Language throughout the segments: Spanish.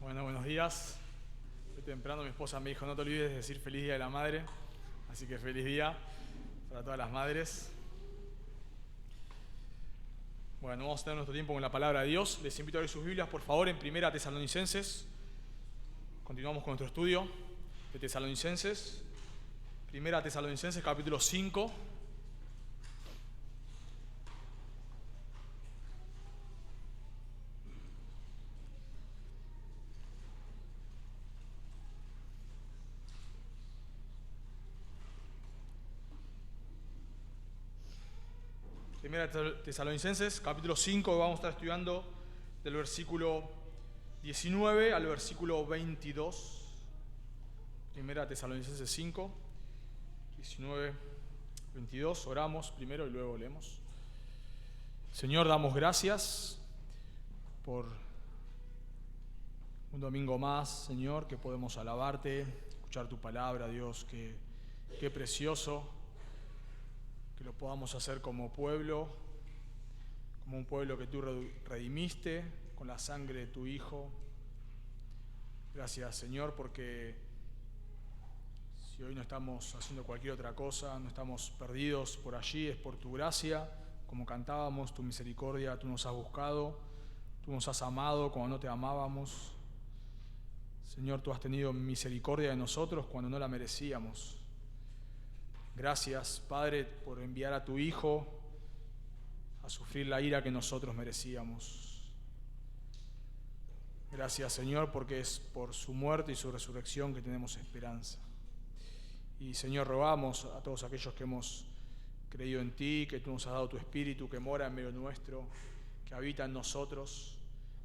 Bueno, buenos días. Hoy temprano mi esposa me dijo, no te olvides de decir feliz día de la madre. Así que feliz día para todas las madres. Bueno, vamos a tener nuestro tiempo con la palabra de Dios. Les invito a abrir sus Biblias, por favor, en 1 Tesalonicenses. Continuamos con nuestro estudio de Tesalonicenses. 1 Tesalonicenses, capítulo 5. Primera Tesalonicenses, capítulo 5, vamos a estar estudiando del versículo 19 al versículo 22. Primera Tesalonicenses 5, 19, 22. Oramos primero y luego leemos. Señor, damos gracias por un domingo más, Señor, que podemos alabarte, escuchar tu palabra, Dios, qué precioso que lo podamos hacer como pueblo, como un pueblo que tú redimiste con la sangre de tu Hijo. Gracias, Señor, porque si hoy no estamos haciendo cualquier otra cosa, no estamos perdidos por allí, es por tu gracia, como cantábamos, tu misericordia, tú nos has buscado, tú nos has amado cuando no te amábamos. Señor, tú has tenido misericordia de nosotros cuando no la merecíamos. Gracias, Padre, por enviar a tu Hijo a sufrir la ira que nosotros merecíamos. Gracias, Señor, porque es por su muerte y su resurrección que tenemos esperanza. Y, Señor, rogamos a todos aquellos que hemos creído en ti, que tú nos has dado tu Espíritu, que mora en medio nuestro, que habita en nosotros,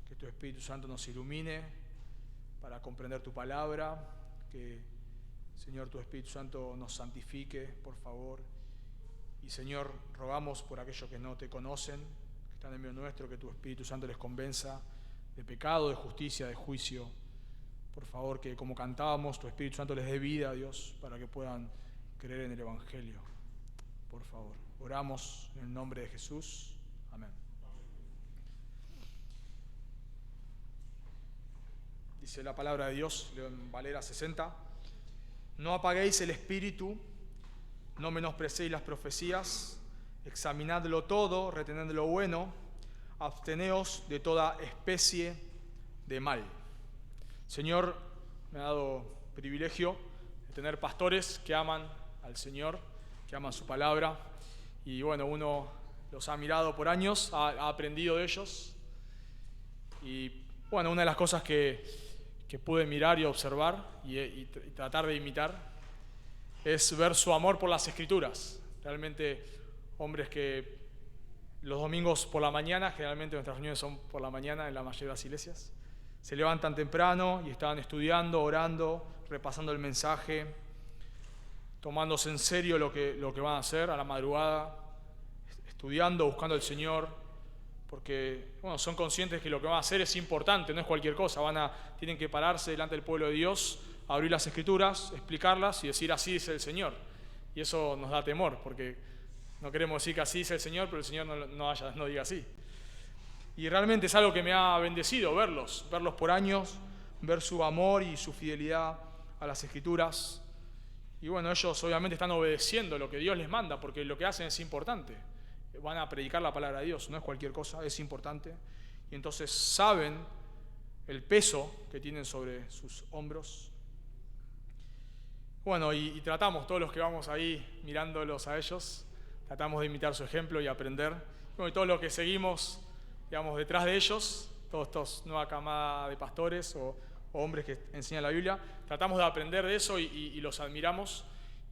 que tu Espíritu Santo nos ilumine para comprender tu palabra, que Señor, tu Espíritu Santo nos santifique, por favor. Y, Señor, rogamos por aquellos que no te conocen, que están en medio nuestro, que tu Espíritu Santo les convenza de pecado, de justicia, de juicio. Por favor, que como cantábamos, tu Espíritu Santo les dé vida, Dios, para que puedan creer en el Evangelio. Por favor, oramos en el nombre de Jesús. Amén. Dice la palabra de Dios, leo en Valera 60. No apaguéis el espíritu, no menosprecéis las profecías, examinadlo todo, retened lo bueno, absteneos de toda especie de mal. Señor, me ha dado privilegio de tener pastores que aman al Señor, que aman su palabra, y bueno, uno los ha mirado por años, ha aprendido de ellos, y bueno, una de las cosas que pude mirar y observar y tratar de imitar es ver su amor por las Escrituras. Realmente hombres que los domingos por la mañana, generalmente nuestras reuniones son por la mañana en la mayoría de las iglesias, se levantan temprano y estaban estudiando, orando, repasando el mensaje, tomándose en serio lo que van a hacer a la madrugada, estudiando, buscando al Señor, porque bueno, son conscientes que lo que van a hacer es importante, no es cualquier cosa. Tienen que pararse delante del pueblo de Dios, abrir las Escrituras, explicarlas y decir así dice el Señor. Y eso nos da temor, porque no queremos decir que así dice el Señor, pero el Señor no diga así. Y realmente es algo que me ha bendecido verlos por años, ver su amor y su fidelidad a las Escrituras. Y bueno, ellos obviamente están obedeciendo lo que Dios les manda, porque lo que hacen es importante. Van a predicar la palabra de Dios, no es cualquier cosa, es importante. Y entonces saben el peso que tienen sobre sus hombros. Bueno, y tratamos, todos los que vamos ahí mirándolos a ellos, tratamos de imitar su ejemplo y aprender. Bueno, y todos los que seguimos, digamos, detrás de ellos, todos estos nueva camada de pastores o hombres que enseñan la Biblia, tratamos de aprender de eso y los admiramos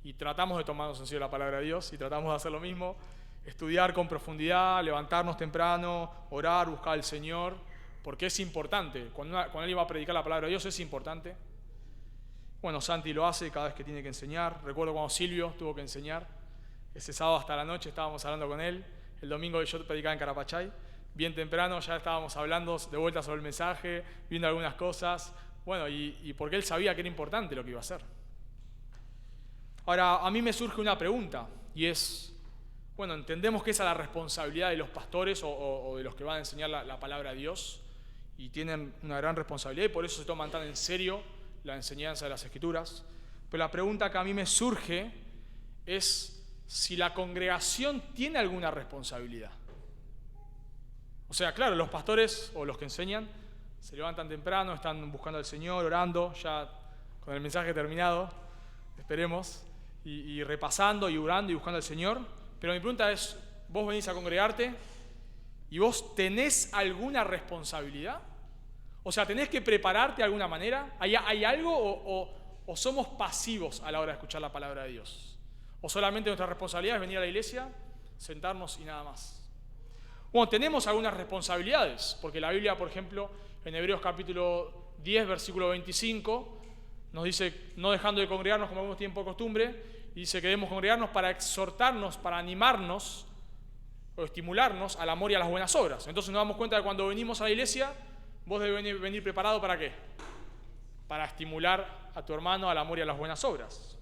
y tratamos de tomarnos en serio la palabra de Dios y tratamos de hacer lo mismo. Estudiar con profundidad, levantarnos temprano, orar, buscar al Señor, porque es importante. Cuando Él iba a predicar la palabra de Dios es importante. Bueno, Santi lo hace cada vez que tiene que enseñar. Recuerdo cuando Silvio tuvo que enseñar. Ese sábado hasta la noche estábamos hablando con él. El domingo yo predicaba en Carapachay. Bien temprano ya estábamos hablando de vuelta sobre el mensaje, viendo algunas cosas. Bueno, y porque él sabía que era importante lo que iba a hacer. Ahora, a mí me surge una pregunta, y es... Bueno, entendemos que esa es la responsabilidad de los pastores o de los que van a enseñar la palabra de Dios y tienen una gran responsabilidad y por eso se toman tan en serio la enseñanza de las Escrituras. Pero la pregunta que a mí me surge es si la congregación tiene alguna responsabilidad. O sea, claro, los pastores o los que enseñan se levantan temprano, están buscando al Señor, orando, ya con el mensaje terminado, esperemos, y repasando y orando y buscando al Señor. Pero mi pregunta es, vos venís a congregarte y vos tenés alguna responsabilidad. O sea, ¿tenés que prepararte de alguna manera? ¿Hay algo o somos pasivos a la hora de escuchar la palabra de Dios? ¿O solamente nuestra responsabilidad es venir a la iglesia, sentarnos y nada más? Bueno, tenemos algunas responsabilidades, porque la Biblia, por ejemplo, en Hebreos capítulo 10, versículo 25, nos dice, no dejando de congregarnos como algunos tienen por costumbre, y dice que debemos congregarnos para exhortarnos, para animarnos o estimularnos al amor y a las buenas obras. Entonces nos damos cuenta de que cuando venimos a la iglesia, vos debes venir preparado ¿para qué? Para estimular a tu hermano al amor y a las buenas obras.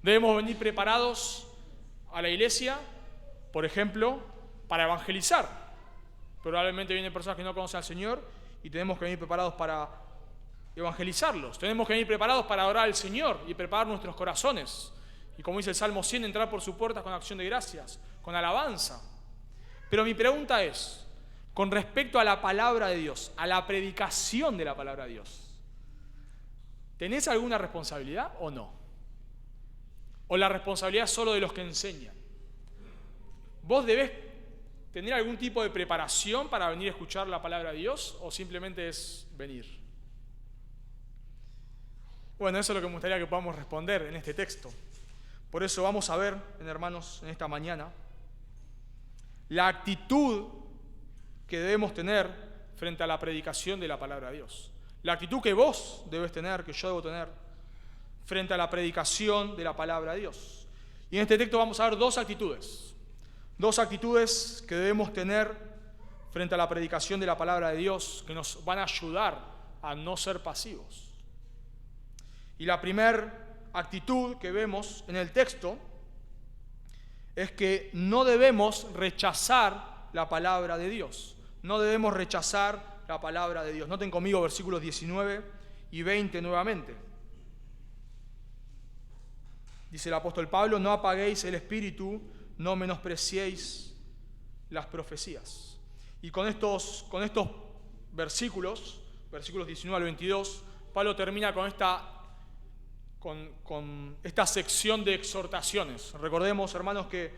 Debemos venir preparados a la iglesia, por ejemplo, para evangelizar. Probablemente vienen personas que no conocen al Señor y tenemos que venir preparados para evangelizarlos. Tenemos que venir preparados para adorar al Señor y preparar nuestros corazones. Y como dice el Salmo 100, entrar por sus puertas con acción de gracias, con alabanza. Pero mi pregunta es, con respecto a la palabra de Dios, a la predicación de la palabra de Dios, ¿tenés alguna responsabilidad o no? ¿O la responsabilidad es solo de los que enseñan? ¿Vos debés tener algún tipo de preparación para venir a escuchar la palabra de Dios o simplemente es venir? Bueno, eso es lo que me gustaría que podamos responder en este texto. Por eso vamos a ver, hermanos, en esta mañana, la actitud que debemos tener frente a la predicación de la palabra de Dios. La actitud que vos debes tener, que yo debo tener, frente a la predicación de la palabra de Dios. Y en este texto vamos a ver dos actitudes que debemos tener frente a la predicación de la palabra de Dios, que nos van a ayudar a no ser pasivos. Y la primera actitud que vemos en el texto es que no debemos rechazar la palabra de Dios. No debemos rechazar la palabra de Dios. Noten conmigo versículos 19 y 20 nuevamente. Dice el apóstol Pablo, no apaguéis el espíritu, no menospreciéis las profecías. Y con estos versículos 19 al 22, Pablo termina con esta sección de exhortaciones. Recordemos, hermanos, que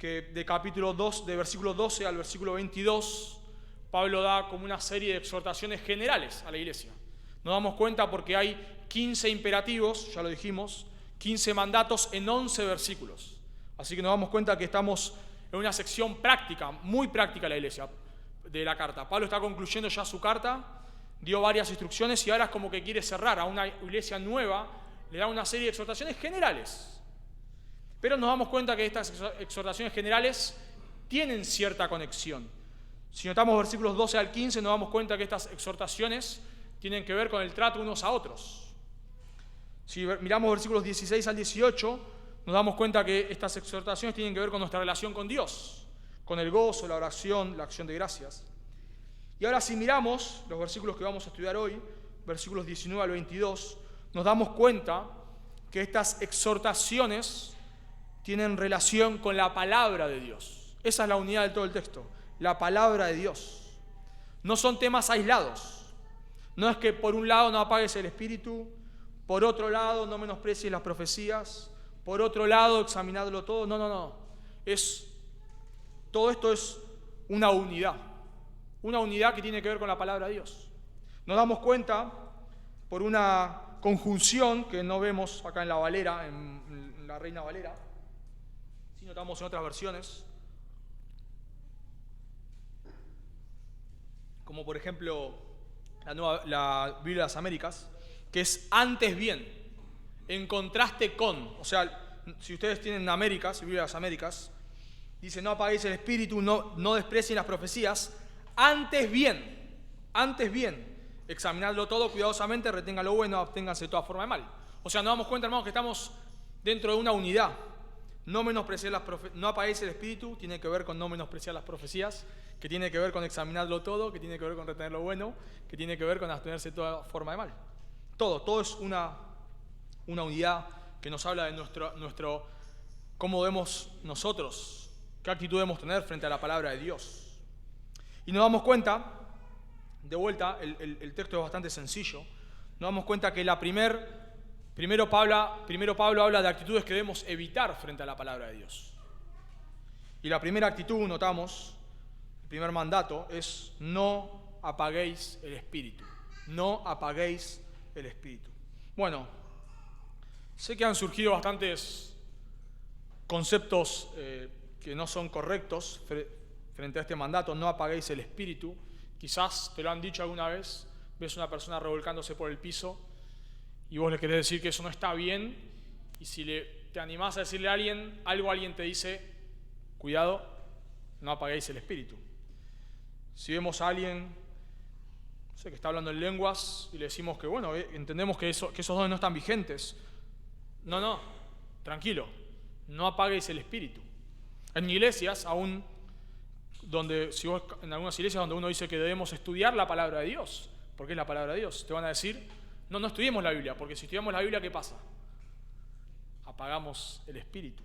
de capítulo 2, de versículo 12 al versículo 22, Pablo da como una serie de exhortaciones generales a la iglesia. Nos damos cuenta porque hay 15 imperativos, ya lo dijimos, 15 mandatos en 11 versículos. Así que nos damos cuenta que estamos en una sección práctica, muy práctica de la iglesia, de la carta. Pablo está concluyendo ya su carta, dio varias instrucciones y ahora es como que quiere cerrar a una iglesia nueva, le da una serie de exhortaciones generales. Pero nos damos cuenta que estas exhortaciones generales tienen cierta conexión. Si notamos versículos 12 al 15, nos damos cuenta que estas exhortaciones tienen que ver con el trato unos a otros. Si miramos versículos 16 al 18, nos damos cuenta que estas exhortaciones tienen que ver con nuestra relación con Dios, con el gozo, la oración, la acción de gracias. Y ahora si miramos los versículos que vamos a estudiar hoy, versículos 19 al 22, nos damos cuenta que estas exhortaciones tienen relación con la palabra de Dios. Esa es la unidad de todo el texto, la palabra de Dios. No son temas aislados. No es que por un lado no apagues el espíritu, por otro lado no menosprecies las profecías, por otro lado examinadlo todo. No. Todo esto es una unidad que tiene que ver con la palabra de Dios. Nos damos cuenta por una conjunción que no vemos acá en la Valera, en la Reina Valera, si notamos en otras versiones, como por ejemplo la Biblia de las Américas, que es antes bien, en contraste con. O sea, si ustedes tienen Américas, Biblia de las Américas, dice no apaguéis el espíritu, no desprecien las profecías, antes bien, examinadlo todo cuidadosamente, retengan lo bueno, absténganse de toda forma de mal. O sea, nos damos cuenta, hermanos, que estamos dentro de una unidad, No apaguéis el espíritu, tiene que ver con no menospreciar las profecías, que tiene que ver con examinarlo todo, que tiene que ver con retener lo bueno, que tiene que ver con abstenerse de toda forma de mal. Todo es una unidad que nos habla de nuestro cómo vemos nosotros, qué actitud debemos tener frente a la palabra de Dios. Y nos damos cuenta, de vuelta, el texto es bastante sencillo, nos damos cuenta que primero Pablo habla de actitudes que debemos evitar frente a la palabra de Dios. Y la primera actitud, notamos, el primer mandato, es no apaguéis el espíritu. No apaguéis el espíritu. Bueno, sé que han surgido bastantes conceptos que no son correctos frente a este mandato, no apaguéis el espíritu. Quizás te lo han dicho alguna vez, ves una persona revolcándose por el piso y vos le querés decir que eso no está bien, y si te animás a decirle a alguien algo, alguien te dice, cuidado, no apaguéis el espíritu. Si vemos a alguien, no sé, que está hablando en lenguas y le decimos que, bueno, entendemos que esos dones no están vigentes. No, tranquilo, no apaguéis el espíritu. En iglesias, en algunas iglesias donde uno dice que debemos estudiar la palabra de Dios, porque es la palabra de Dios, te van a decir, no estudiemos la Biblia, porque si estudiamos la Biblia, ¿qué pasa? Apagamos el espíritu.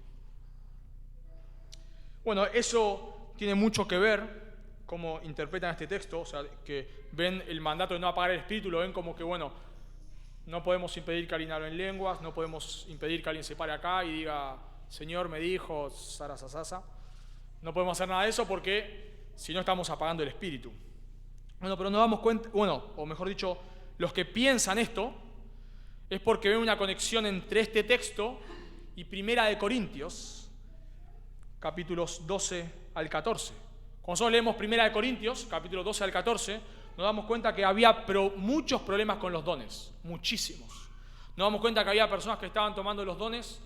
Bueno, eso tiene mucho que ver cómo interpretan este texto, o sea, que ven el mandato de no apagar el espíritu, lo ven como que, bueno, no podemos impedir que alguien hable en lenguas, no podemos impedir que alguien se pare acá y diga, Señor me dijo, sarasasasa. No podemos hacer nada de eso porque si no estamos apagando el espíritu. Bueno, pero nos damos cuenta, o mejor dicho, los que piensan esto es porque ven una conexión entre este texto y Primera de Corintios, capítulos 12 al 14. Cuando nosotros leemos Primera de Corintios, capítulos 12 al 14, nos damos cuenta que había muchos problemas con los dones, muchísimos. Nos damos cuenta que había personas que estaban tomando los dones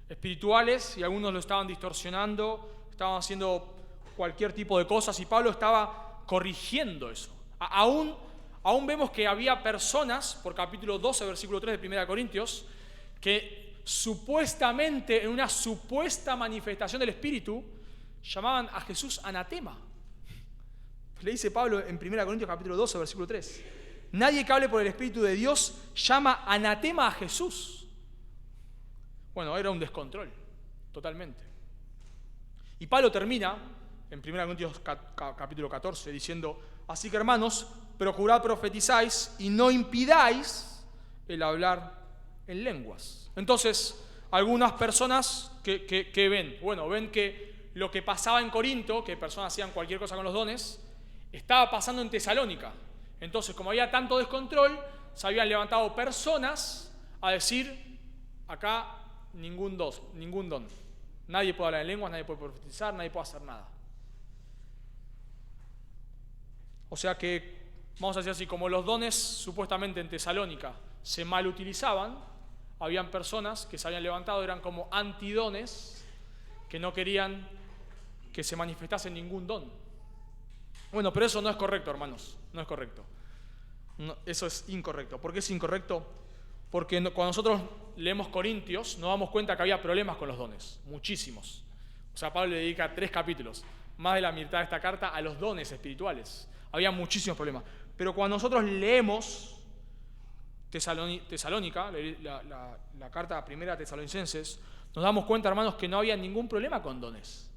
espirituales y algunos lo estaban distorsionando, estaban haciendo cualquier tipo de cosas y Pablo estaba corrigiendo eso. Aún vemos que había personas, por capítulo 12, versículo 3 de 1 Corintios, que supuestamente, en una supuesta manifestación del Espíritu, llamaban a Jesús anatema. Le dice Pablo en 1 Corintios capítulo 12, versículo 3. Nadie que hable por el Espíritu de Dios llama anatema a Jesús. Bueno, era un descontrol, totalmente. Y Pablo termina en 1 Corintios capítulo 14 diciendo, así que hermanos, procurad profetizáis y no impidáis el hablar en lenguas. Entonces, algunas personas que ven que lo que pasaba en Corinto, que personas hacían cualquier cosa con los dones, estaba pasando en Tesalónica. Entonces, como había tanto descontrol, se habían levantado personas a decir, acá ningún don. Nadie puede hablar en lenguas, nadie puede profetizar, nadie puede hacer nada. O sea que, vamos a decir así, como los dones supuestamente en Tesalónica se mal utilizaban, habían personas que se habían levantado, eran como antidones, que no querían que se manifestase ningún don. Bueno, pero eso no es correcto, hermanos, no es correcto. No, eso es incorrecto. ¿Por qué es incorrecto? Porque cuando nosotros leemos Corintios nos damos cuenta que había problemas con los dones, muchísimos. O sea, Pablo le dedica 3 capítulos, más de la mitad de esta carta, a los dones espirituales. Había muchísimos problemas. Pero cuando nosotros leemos Tesalónica, la carta primera a Tesalonicenses, nos damos cuenta, hermanos, que no había ningún problema con dones.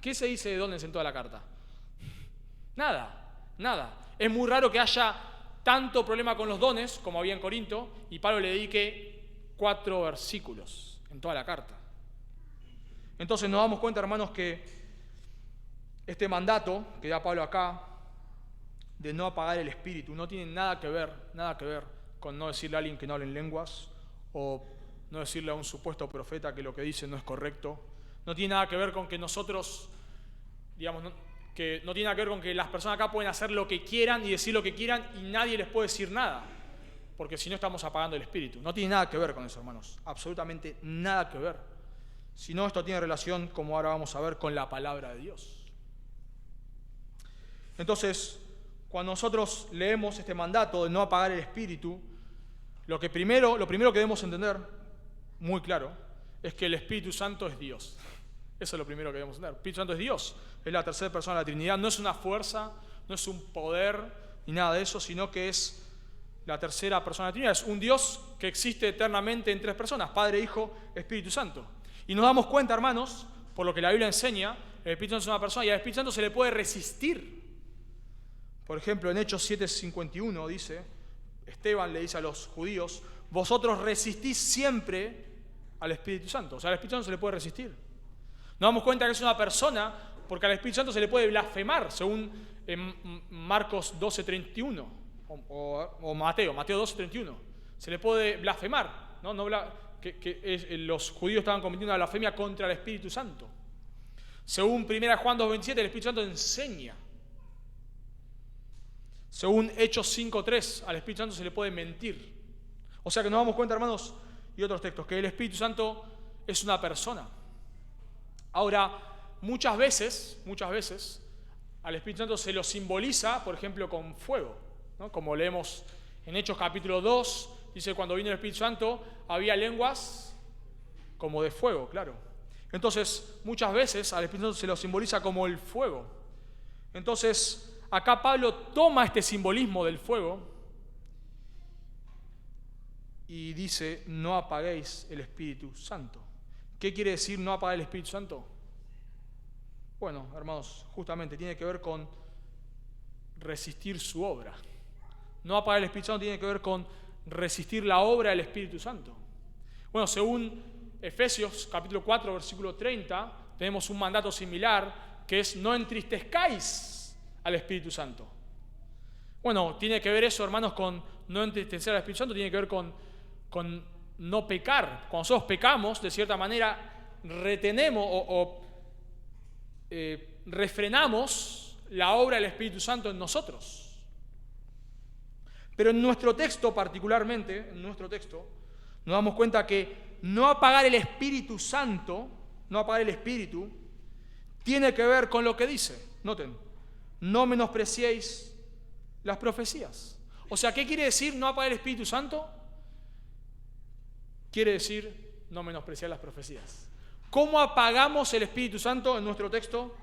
¿Qué se dice de dones en toda la carta? Nada. Es muy raro que haya tanto problema con los dones como había en Corinto, y Pablo le dedique 4 versículos en toda la carta. Entonces nos damos cuenta, hermanos, que este mandato que da Pablo acá de no apagar el espíritu no tiene nada que ver con no decirle a alguien que no hable en lenguas o no decirle a un supuesto profeta que lo que dice no es correcto. No tiene nada que ver con que nosotros, que no tiene nada que ver con que las personas acá pueden hacer lo que quieran y decir lo que quieran y nadie les puede decir nada, porque si no estamos apagando el espíritu. No tiene nada que ver con eso, hermanos, absolutamente nada que ver. Si no, esto tiene relación, como ahora vamos a ver, con la palabra de Dios. Entonces, cuando nosotros leemos este mandato de no apagar el espíritu, lo primero que debemos entender, muy claro, es que el Espíritu Santo es Dios. Eso es lo primero que debemos entender. El Espíritu Santo es Dios, es la tercera persona de la Trinidad, no es una fuerza, no es un poder ni nada de eso, sino que es la tercera persona de la Trinidad. Es un Dios que existe eternamente en tres personas, Padre, Hijo, Espíritu Santo. Y nos damos cuenta, hermanos, por lo que la Biblia enseña, el Espíritu Santo es una persona y al Espíritu Santo se le puede resistir. Por ejemplo, en Hechos 7:51 dice, Esteban le dice a los judíos, vosotros resistís siempre al Espíritu Santo. O sea, al Espíritu Santo se le puede resistir. Nos damos cuenta que es una persona porque al Espíritu Santo se le puede blasfemar, según Marcos 12:31 o Mateo 12:31. Se le puede blasfemar, ¿no? Los judíos estaban cometiendo una blasfemia contra el Espíritu Santo. Según 1 Juan 2:27, el Espíritu Santo enseña. Según Hechos 5:3, al Espíritu Santo se le puede mentir. O sea que nos damos cuenta, hermanos, y otros textos, que el Espíritu Santo es una persona. Ahora, muchas veces, al Espíritu Santo se lo simboliza, por ejemplo, con fuego, ¿no? Como leemos en Hechos capítulo 2, dice, cuando vino el Espíritu Santo, había lenguas como de fuego, claro. Entonces, muchas veces al Espíritu Santo se lo simboliza como el fuego. Entonces, acá Pablo toma este simbolismo del fuego y dice, no apaguéis el Espíritu Santo. ¿Qué quiere decir no apagar el Espíritu Santo? Bueno, hermanos, justamente tiene que ver con resistir su obra. No apagar el Espíritu Santo tiene que ver con resistir la obra del Espíritu Santo. Bueno, según Efesios capítulo 4, versículo 30, tenemos un mandato similar, que es no entristezcáis al Espíritu Santo. Bueno, tiene que ver eso, hermanos, con no entristecer al Espíritu Santo, tiene que ver con no pecar. Cuando nosotros pecamos, de cierta manera, retenemos refrenamos la obra del Espíritu Santo en nosotros. Pero en nuestro texto, particularmente, nos damos cuenta que no apagar el Espíritu Santo, no apagar el Espíritu, tiene que ver con lo que dice. Noten, no menospreciéis las profecías. O sea, ¿qué quiere decir no apagar el Espíritu Santo? Quiere decir no menospreciar las profecías. ¿Cómo apagamos el Espíritu Santo en nuestro texto?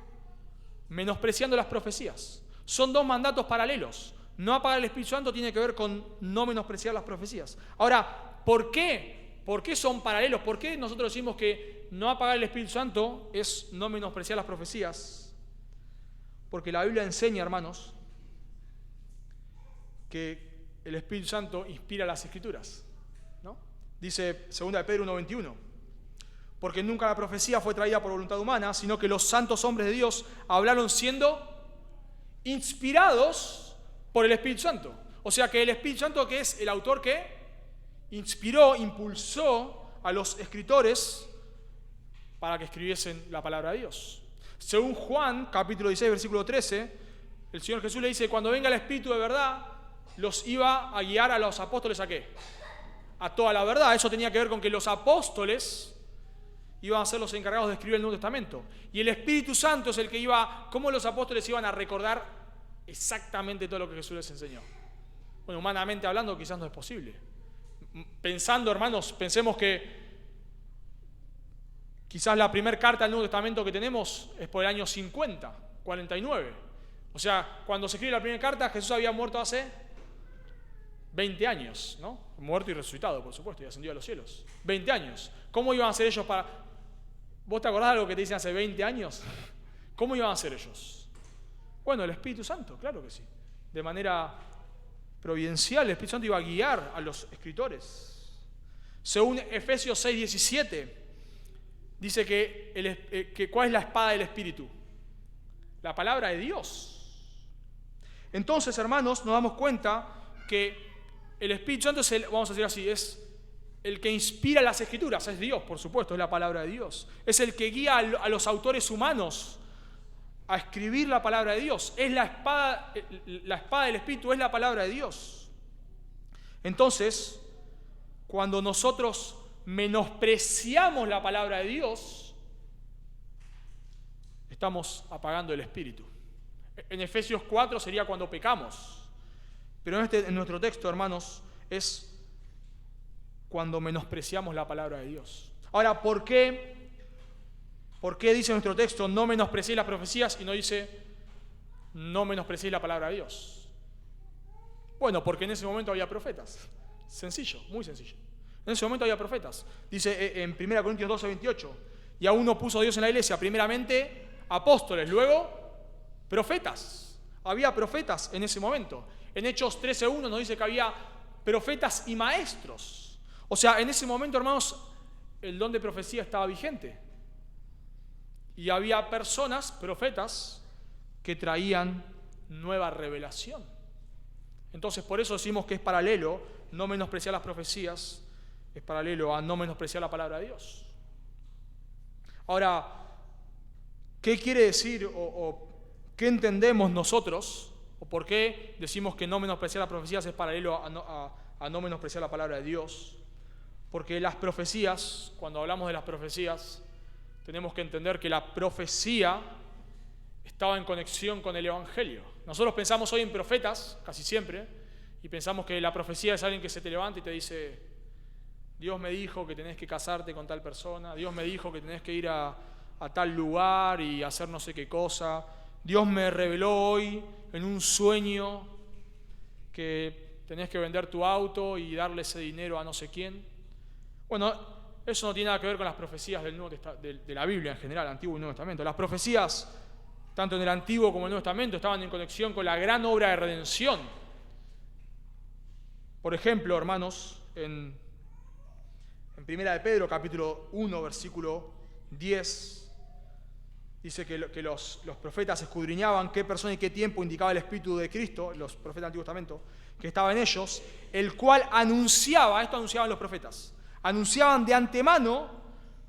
Menospreciando las profecías. Son dos mandatos paralelos. No apagar el Espíritu Santo tiene que ver con no menospreciar las profecías. Ahora, ¿por qué? ¿Por qué son paralelos? ¿Por qué nosotros decimos que no apagar el Espíritu Santo es no menospreciar las profecías? Porque la Biblia enseña, hermanos, que el Espíritu Santo inspira las Escrituras, ¿no? Dice 2 de Pedro 1:21, porque nunca la profecía fue traída por voluntad humana, sino que los santos hombres de Dios hablaron siendo inspirados por el Espíritu Santo. O sea que el Espíritu Santo, que es el autor que inspiró, impulsó a los escritores para que escribiesen la palabra de Dios. Según Juan, capítulo 16, versículo 13, el Señor Jesús le dice, cuando venga el Espíritu de verdad, los iba a guiar a los apóstoles ¿a qué? A toda la verdad. Eso tenía que ver con que los apóstoles iban a ser los encargados de escribir el Nuevo Testamento. Y el Espíritu Santo es el que cómo los apóstoles iban a recordar exactamente todo lo que Jesús les enseñó. Bueno, humanamente hablando quizás no es posible. Pensando, hermanos, pensemos que quizás la primera carta del Nuevo Testamento que tenemos es por el año 50, 49. O sea, cuando se escribe la primera carta, Jesús había muerto hace 20 años, ¿no? Muerto y resucitado, por supuesto, y ascendido a los cielos. 20 años. ¿Cómo iban a ser ellos para...? ¿Vos te acordás de algo que te dicen hace 20 años? ¿Cómo iban a ser ellos? Bueno, el Espíritu Santo, claro que sí. De manera providencial, el Espíritu Santo iba a guiar a los escritores. Según Efesios 6:17, dice que ¿cuál es la espada del Espíritu? La palabra de Dios. Entonces, hermanos, nos damos cuenta que el Espíritu Santo es vamos a decir así, es el que inspira las Escrituras, es Dios, por supuesto, es la palabra de Dios. Es el que guía a los autores humanos a escribir la palabra de Dios. Es la espada del Espíritu, es la palabra de Dios. Entonces, cuando nosotros menospreciamos la palabra de Dios, estamos apagando el Espíritu. En Efesios 4 sería cuando pecamos. Pero en nuestro texto, hermanos, es cuando menospreciamos la palabra de Dios. Ahora, ¿por qué ¿Por qué dice nuestro texto no menospreciéis las profecías y no dice no menospreciéis la palabra de Dios? Bueno, porque en ese momento había profetas. Sencillo, muy sencillo. En ese momento había profetas. Dice en 1 Corintios 12, 28, y a uno puso Dios en la iglesia, primeramente apóstoles, luego profetas. Había profetas en ese momento. En Hechos 13:1 nos dice que había profetas y maestros. O sea, en ese momento, hermanos, el don de profecía estaba vigente. Y había personas, profetas, que traían nueva revelación. Entonces, por eso decimos que es paralelo, no menospreciar las profecías, es paralelo a no menospreciar la palabra de Dios. Ahora, ¿qué quiere decir o qué entendemos nosotros? ¿O por qué decimos que no menospreciar las profecías es paralelo a no menospreciar la palabra de Dios? Porque las profecías, cuando hablamos de las profecías, tenemos que entender que la profecía estaba en conexión con el Evangelio. Nosotros pensamos hoy en profetas, casi siempre, y pensamos que la profecía es alguien que se te levanta y te dice: Dios me dijo que tenés que casarte con tal persona, Dios me dijo que tenés que ir a tal lugar y hacer no sé qué cosa, Dios me reveló hoy en un sueño que tenés que vender tu auto y darle ese dinero a no sé quién. Bueno, eso no tiene nada que ver con las profecías de la Biblia en general, Antiguo y Nuevo Testamento. Las profecías, tanto en el Antiguo como en el Nuevo Testamento, estaban en conexión con la gran obra de redención. Por ejemplo, hermanos, en 1 de Pedro, capítulo 1, versículo 10, dice que los profetas escudriñaban qué persona y qué tiempo indicaba el Espíritu de Cristo, los profetas del Antiguo Testamento, que estaba en ellos, el cual anunciaba, esto anunciaban los profetas, anunciaban de antemano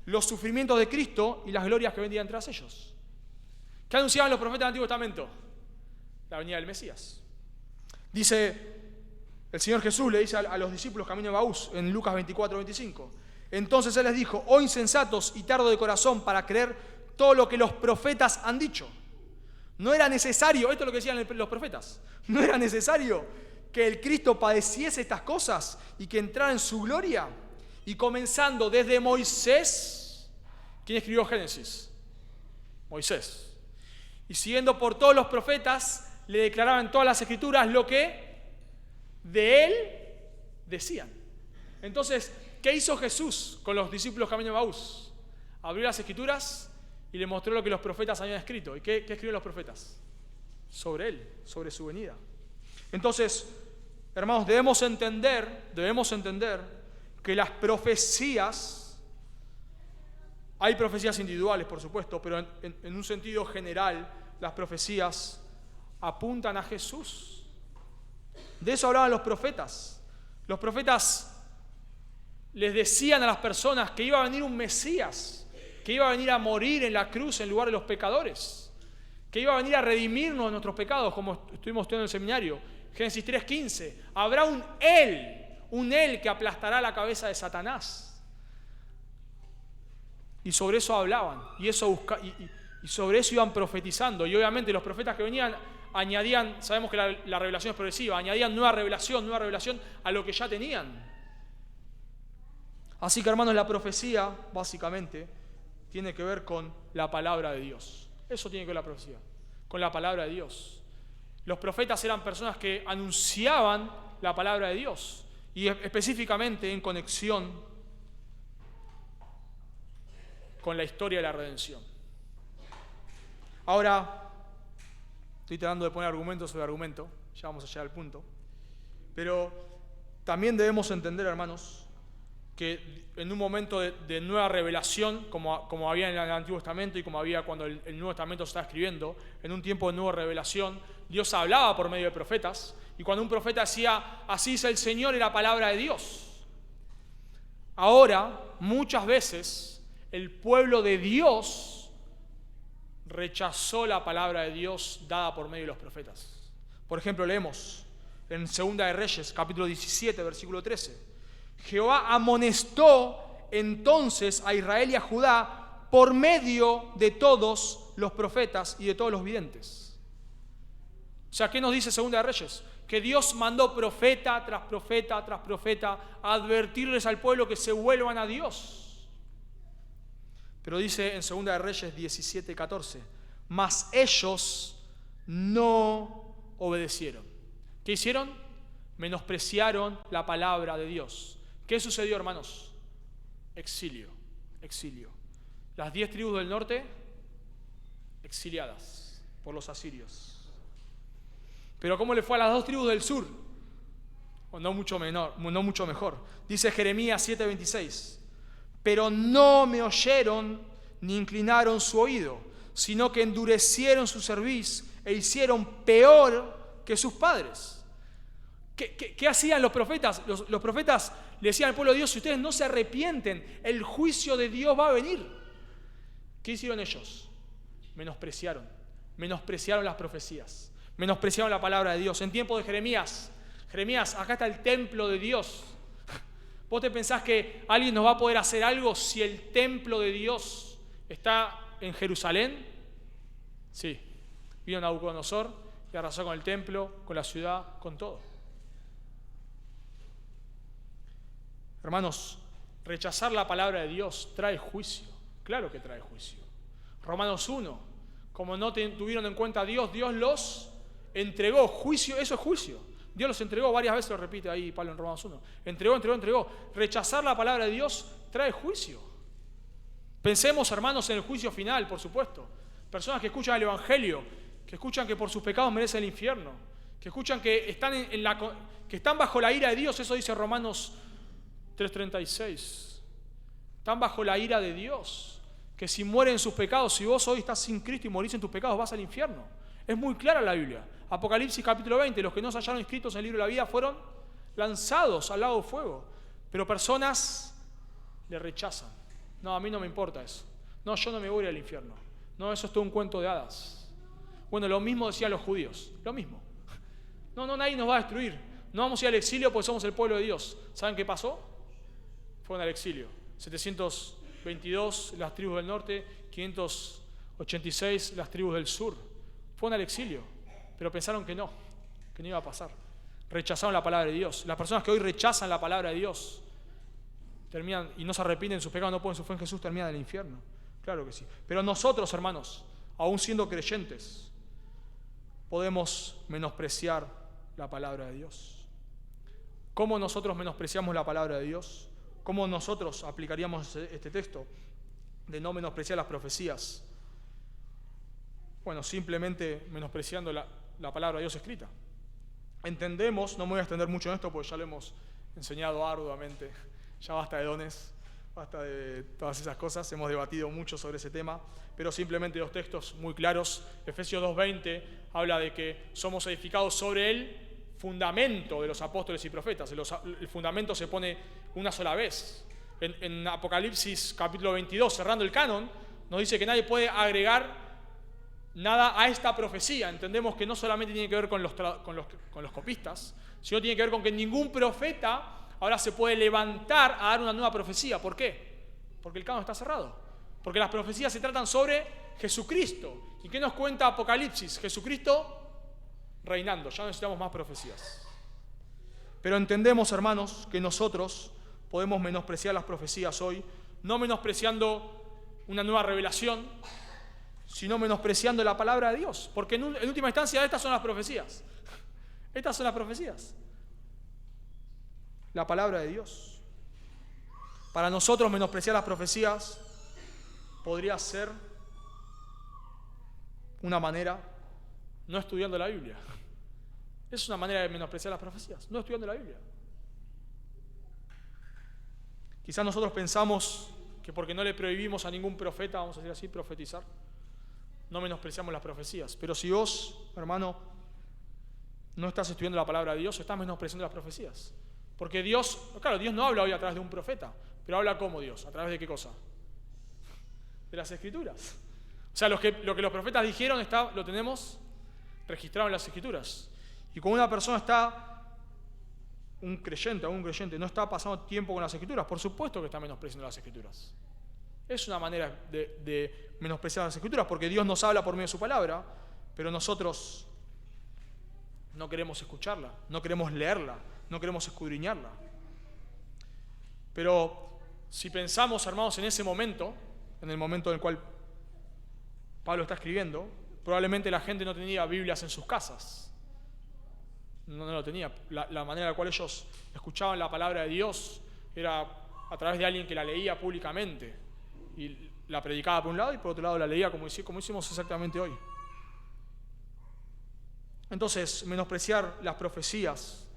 los sufrimientos de Cristo y las glorias que vendrían tras ellos. ¿Qué anunciaban los profetas del Antiguo Testamento? La venida del Mesías. Dice el Señor Jesús, le dice a los discípulos camino de Emaús, en Lucas 24, 25. Entonces Él les dijo: oh insensatos y tardo de corazón para creer todo lo que los profetas han dicho. No era necesario, esto es lo que decían los profetas, no era necesario que el Cristo padeciese estas cosas y que entrara en su gloria. Y comenzando desde Moisés, ¿quién escribió Génesis? Moisés. Y siguiendo por todos los profetas, le declaraban en todas las escrituras lo que de él decían. Entonces, ¿qué hizo Jesús con los discípulos camino de Emaús? Abrió las escrituras y le mostró lo que los profetas habían escrito. ¿Y qué escribieron los profetas? Sobre él, sobre su venida. Entonces, hermanos, debemos entender que las profecías, hay profecías individuales, por supuesto, pero en un sentido general, las profecías apuntan a Jesús. De eso hablaban los profetas. Los profetas les decían a las personas que iba a venir un Mesías, que iba a venir a morir en la cruz en lugar de los pecadores, que iba a venir a redimirnos de nuestros pecados, como estuvimos estudiando en el seminario. Génesis 3:15. Habrá un Él que aplastará la cabeza de Satanás. Y sobre eso hablaban, y sobre eso iban profetizando. Y obviamente los profetas que venían añadían, sabemos que la revelación es progresiva, añadían nueva revelación a lo que ya tenían. Así que, hermanos, la profecía básicamente tiene que ver con la palabra de Dios. Eso tiene que ver la profecía, con la palabra de Dios. Los profetas eran personas que anunciaban la palabra de Dios, y específicamente en conexión con la historia de la redención. Ahora, estoy tratando de poner argumento sobre argumento, ya vamos a llegar al punto, pero también debemos entender, hermanos, que en un momento de nueva revelación, como había en el Antiguo Testamento y como había cuando el Nuevo Testamento se estaba escribiendo, en un tiempo de nueva revelación, Dios hablaba por medio de profetas, y cuando un profeta decía, así dice el Señor, era palabra de Dios. Ahora, muchas veces, el pueblo de Dios rechazó la palabra de Dios dada por medio de los profetas. Por ejemplo, leemos en 2 de Reyes, capítulo 17, versículo 13. Jehová amonestó entonces a Israel y a Judá por medio de todos los profetas y de todos los videntes. O sea, ¿qué nos dice 2 de Reyes? Que Dios mandó profeta tras profeta tras profeta a advertirles al pueblo que se vuelvan a Dios. Pero dice en 2 de Reyes 17:14, mas ellos no obedecieron. ¿Qué hicieron? Menospreciaron la palabra de Dios. ¿Qué sucedió, hermanos? Exilio. Las 10 tribus del norte, exiliadas por los asirios. Pero ¿cómo le fue a las 2 tribus del sur? No mucho mejor. Dice Jeremías 7:26, pero no me oyeron ni inclinaron su oído, sino que endurecieron su cerviz e hicieron peor que sus padres. ¿Qué hacían los profetas? Los profetas le decían al pueblo de Dios, si ustedes no se arrepienten, el juicio de Dios va a venir. ¿Qué hicieron ellos? Menospreciaron las profecías, menospreciaron la palabra de Dios. En tiempo de Jeremías, acá está el templo de Dios. ¿Vos te pensás que alguien nos va a poder hacer algo si el templo de Dios está en Jerusalén? Sí, vino Nabucodonosor y arrasó con el templo, con la ciudad, con todo. Hermanos, rechazar la palabra de Dios trae juicio. Claro que trae juicio. Romanos 1, como no tuvieron en cuenta a Dios, Dios los entregó. Juicio, eso es juicio. Dios los entregó, varias veces lo repite ahí Pablo en Romanos 1. Entregó. Rechazar la palabra de Dios trae juicio. Pensemos, hermanos, en el juicio final, por supuesto. Personas que escuchan el Evangelio, que escuchan que por sus pecados merecen el infierno, que escuchan que están bajo la ira de Dios, eso dice Romanos 3:36. Están bajo la ira de Dios, que si mueren en sus pecados, si vos hoy estás sin Cristo y morís en tus pecados, vas al infierno. Es muy clara la Biblia. Apocalipsis capítulo 20, los que no se hallaron inscritos en el libro de la vida fueron lanzados al lago de fuego. Pero personas le rechazan. No, a mí no me importa eso. No, yo no me voy al infierno. No, eso es todo un cuento de hadas. Bueno, lo mismo decían los judíos. Lo mismo. No, nadie nos va a destruir. No vamos a ir al exilio porque somos el pueblo de Dios. ¿Saben qué pasó? Fueron al exilio. 722 las tribus del norte, 586 las tribus del sur. Fueron al exilio, pero pensaron que no iba a pasar. Rechazaron la palabra de Dios. Las personas que hoy rechazan la palabra de Dios terminan y no se arrepienten de sus pecados, no ponen su fe en Jesús, terminan en el infierno. Claro que sí. Pero nosotros, hermanos, aún siendo creyentes, podemos menospreciar la palabra de Dios. ¿Cómo nosotros menospreciamos la palabra de Dios? ¿Cómo nosotros aplicaríamos este texto de no menospreciar las profecías? Bueno, simplemente menospreciando la palabra de Dios escrita. Entendemos, no me voy a extender mucho en esto porque ya lo hemos enseñado arduamente, ya basta de dones, basta de todas esas cosas, hemos debatido mucho sobre ese tema, pero simplemente 2 textos muy claros. Efesios 2:20 habla de que somos edificados sobre el fundamento de los apóstoles y profetas. El fundamento se pone una sola vez. En Apocalipsis capítulo 22, cerrando el canon, nos dice que nadie puede agregar nada a esta profecía. Entendemos que no solamente tiene que ver con los copistas, sino tiene que ver con que ningún profeta ahora se puede levantar a dar una nueva profecía. ¿Por qué? Porque el canon está cerrado. Porque las profecías se tratan sobre Jesucristo. ¿Y qué nos cuenta Apocalipsis? Jesucristo reinando. Ya no necesitamos más profecías. Pero entendemos, hermanos, que nosotros podemos menospreciar las profecías hoy, no menospreciando una nueva revelación, sino menospreciando la palabra de Dios. Porque en última instancia estas son las profecías. Estas son las profecías. La palabra de Dios. Para nosotros menospreciar las profecías podría ser una manera no estudiando la Biblia. Es una manera de menospreciar las profecías, no estudiando la Biblia. Quizás nosotros pensamos que porque no le prohibimos a ningún profeta, vamos a decir así, profetizar, no menospreciamos las profecías. Pero si vos, hermano, no estás estudiando la palabra de Dios, estás menospreciando las profecías. Porque Dios, claro, Dios no habla hoy a través de un profeta, pero habla como Dios, ¿a través de qué cosa? De las Escrituras. O sea, lo que los profetas dijeron lo tenemos registrado en las Escrituras. Y cuando una persona un creyente, no está pasando tiempo con las Escrituras, por supuesto que está menospreciando las Escrituras. Es una manera de menospreciar las Escrituras, porque Dios nos habla por medio de su palabra, pero nosotros no queremos escucharla, no queremos leerla, no queremos escudriñarla. Pero si pensamos, hermanos, en ese momento, en el momento en el cual Pablo está escribiendo, probablemente la gente no tenía Biblias en sus casas. No lo tenía. La manera en la cual ellos escuchaban la palabra de Dios era a través de alguien que la leía públicamente y la predicaba por un lado y por otro lado la leía como hicimos exactamente hoy. Entonces, menospreciar las profecías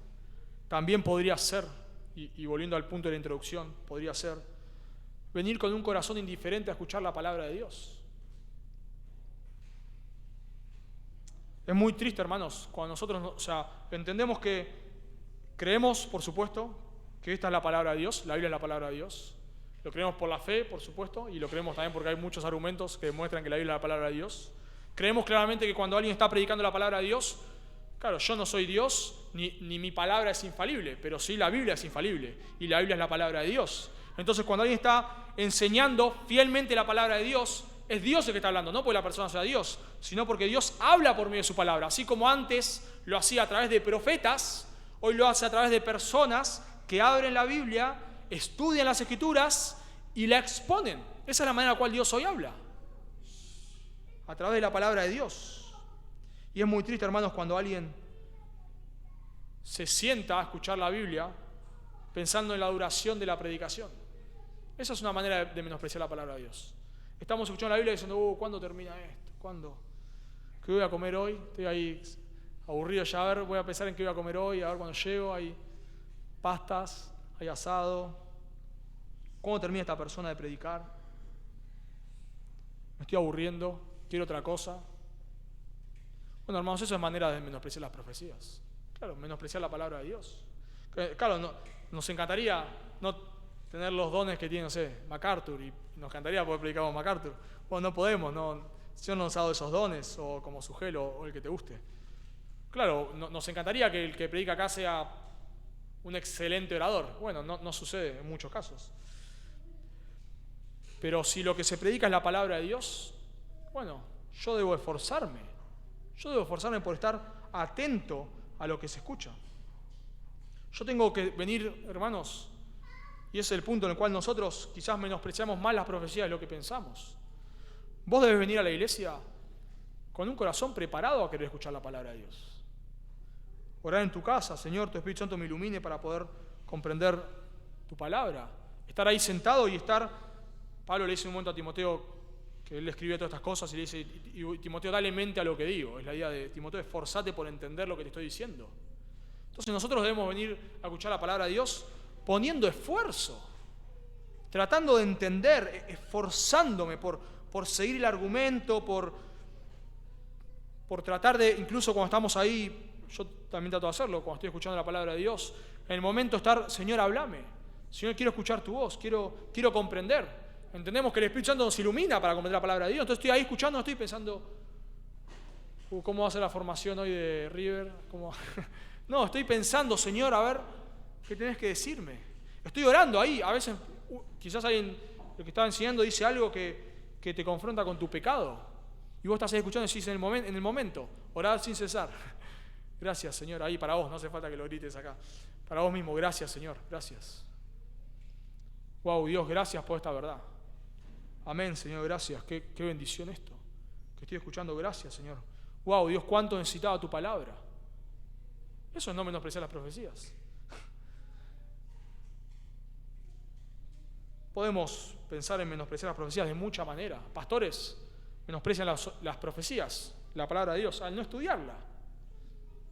también podría ser, y volviendo al punto de la introducción, podría ser venir con un corazón indiferente a escuchar la palabra de Dios. Es muy triste, hermanos, cuando nosotros, entendemos que creemos, por supuesto, que esta es la palabra de Dios, la Biblia es la palabra de Dios. Lo creemos por la fe, por supuesto, y lo creemos también porque hay muchos argumentos que demuestran que la Biblia es la palabra de Dios. Creemos claramente que cuando alguien está predicando la palabra de Dios, claro, yo no soy Dios, ni mi palabra es infalible, pero sí la Biblia es infalible, y la Biblia es la palabra de Dios. Entonces, cuando alguien está enseñando fielmente la palabra de Dios, es Dios el que está hablando, no porque la persona sea Dios, sino porque Dios habla por medio de su palabra. Así como antes lo hacía a través de profetas, hoy lo hace a través de personas que abren la Biblia, estudian las Escrituras y la exponen. Esa es la manera en la cual Dios hoy habla, a través de la palabra de Dios. Y es muy triste, hermanos, cuando alguien se sienta a escuchar la Biblia pensando en la duración de la predicación. Esa es una manera de menospreciar la palabra de Dios. Estamos escuchando la Biblia diciendo, ¿cuándo termina esto? ¿Cuándo? ¿Qué voy a comer hoy? Estoy ahí aburrido ya, a ver, voy a pensar en qué voy a comer hoy, a ver cuando llego, hay pastas, hay asado. ¿Cuándo termina esta persona de predicar? Me estoy aburriendo, quiero otra cosa. Bueno, hermanos, eso es manera de menospreciar las profecías. Claro, menospreciar la palabra de Dios. Claro, nos encantaría no tener los dones que tiene, no sé, MacArthur, y nos encantaría poder predicar como MacArthur. Bueno, no podemos, Dios no nos ha dado esos dones, o como Sugel, o el que te guste. Claro, nos encantaría que el que predica acá sea un excelente orador. Bueno, no sucede en muchos casos. Pero si lo que se predica es la palabra de Dios, bueno, yo debo esforzarme. Yo debo esforzarme por estar atento a lo que se escucha. Yo tengo que venir, hermanos, y ese es el punto en el cual nosotros quizás menospreciamos más las profecías de lo que pensamos. Vos debes venir a la iglesia con un corazón preparado a querer escuchar la palabra de Dios. Orar en tu casa, Señor, tu Espíritu Santo me ilumine para poder comprender tu palabra. Estar ahí sentado y estar... Pablo le dice un momento a Timoteo que él escribió todas estas cosas y le dice, y Timoteo, dale mente a lo que digo. Es la idea de Timoteo, esforzate por entender lo que te estoy diciendo. Entonces nosotros debemos venir a escuchar la palabra de Dios poniendo esfuerzo, tratando de entender, esforzándome por seguir el argumento, por tratar de, incluso cuando estamos ahí, yo también trato de hacerlo, cuando estoy escuchando la palabra de Dios, en el momento de estar, Señor, háblame. Señor, quiero escuchar tu voz, quiero comprender. Entendemos que el Espíritu Santo nos ilumina para comprender la palabra de Dios. Entonces estoy ahí escuchando, estoy pensando, ¿cómo va a ser la formación hoy de River? No, estoy pensando, Señor, a ver, ¿qué tenés que decirme? Estoy orando ahí, a veces quizás alguien, el que está enseñando, dice algo que te confronta con tu pecado. Y vos estás ahí escuchando y decís en el momento, orad sin cesar. Gracias, Señor, ahí para vos, no hace falta que lo grites acá. Para vos mismo, gracias, Señor, gracias. Wow, Dios, gracias por esta verdad. Amén, Señor, gracias. Qué bendición esto. Que estoy escuchando, gracias, Señor. Wow, Dios, cuánto necesitaba tu palabra. Eso es no menospreciar las profecías. Podemos pensar en menospreciar las profecías de mucha manera. Pastores menosprecian las profecías, la palabra de Dios, al no estudiarla.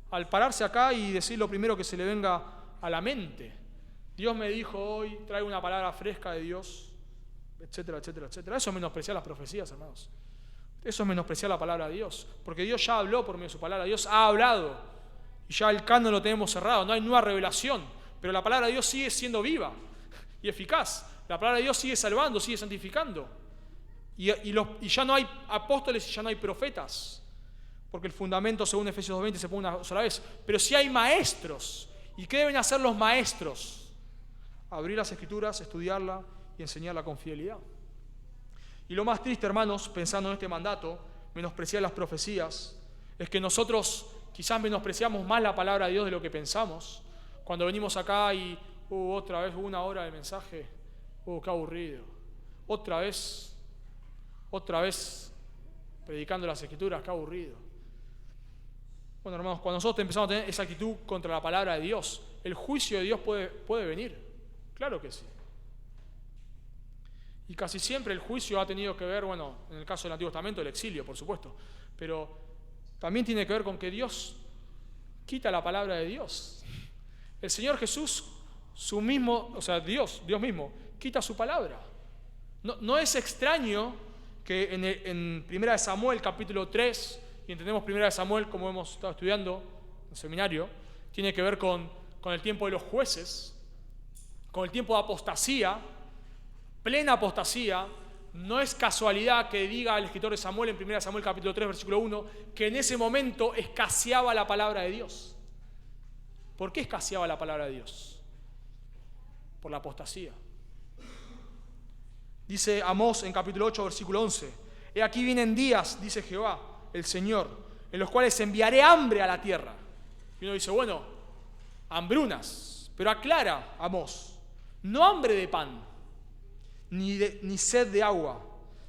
Al pararse acá y decir lo primero que se le venga a la mente. Dios me dijo hoy, traigo una palabra fresca de Dios, etcétera, etcétera, etcétera. Eso es menospreciar las profecías, hermanos. Eso es menospreciar la palabra de Dios. Porque Dios ya habló por medio de su palabra. Dios ha hablado. Y ya el canon lo tenemos cerrado. No hay nueva revelación. Pero la palabra de Dios sigue siendo viva y eficaz. La palabra de Dios sigue salvando, sigue santificando. Y ya no hay apóstoles y ya no hay profetas. Porque el fundamento, según Efesios 2:20, se pone una sola vez. Pero sí hay maestros. ¿Y qué deben hacer los maestros? Abrir las Escrituras, estudiarla y enseñarla con fidelidad. Y lo más triste, hermanos, pensando en este mandato, menospreciar las profecías, es que nosotros quizás menospreciamos más la palabra de Dios de lo que pensamos. Cuando venimos acá y otra vez 1 hora de mensaje, qué aburrido. Otra vez Otra vez predicando las Escrituras, qué aburrido. Bueno, hermanos, cuando nosotros empezamos a tener esa actitud contra la palabra de Dios, el juicio de Dios puede venir. Claro que sí. Y casi siempre el juicio ha tenido que ver, bueno, en el caso del Antiguo Testamento, el exilio, por supuesto, pero también tiene que ver con que Dios quita la palabra de Dios. El Señor Jesús, Dios mismo, quita su palabra. No es extraño que en 1 Samuel capítulo 3, y entendemos 1 Samuel como hemos estado estudiando en el seminario, tiene que ver con el tiempo de los jueces, con el tiempo de apostasía, plena apostasía. No es casualidad que diga el escritor de Samuel en 1 Samuel capítulo 3, versículo 1, que en ese momento escaseaba la palabra de Dios. ¿Por qué escaseaba la palabra de Dios? Por la apostasía. Dice Amós en capítulo 8, versículo 11, he aquí vienen días, dice Jehová, el Señor, en los cuales enviaré hambre a la tierra. Y uno dice, bueno, hambrunas, pero aclara Amós, no hambre de pan, ni sed de agua,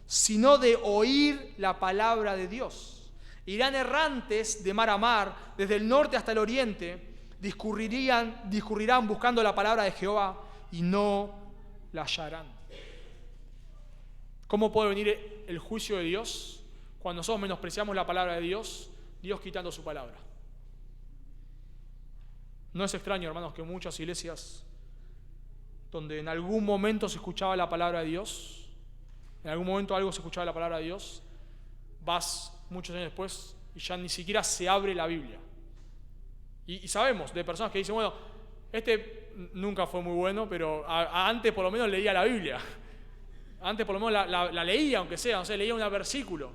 sino de oír la palabra de Dios. Irán errantes de mar a mar, desde el norte hasta el oriente, discurrirán buscando la palabra de Jehová y no la hallarán. ¿Cómo puede venir el juicio de Dios? Cuando nosotros menospreciamos la palabra de Dios, Dios quitando su palabra. No es extraño, hermanos, que muchas iglesias donde en algún momento se escuchaba la palabra de Dios, en algún momento algo se escuchaba la palabra de Dios, vas muchos años después y ya ni siquiera se abre la Biblia. Y sabemos de personas que dicen, bueno, este nunca fue muy bueno, pero antes por lo menos leía la Biblia. Antes por lo menos la leía, aunque sea, no sé, leía un versículo,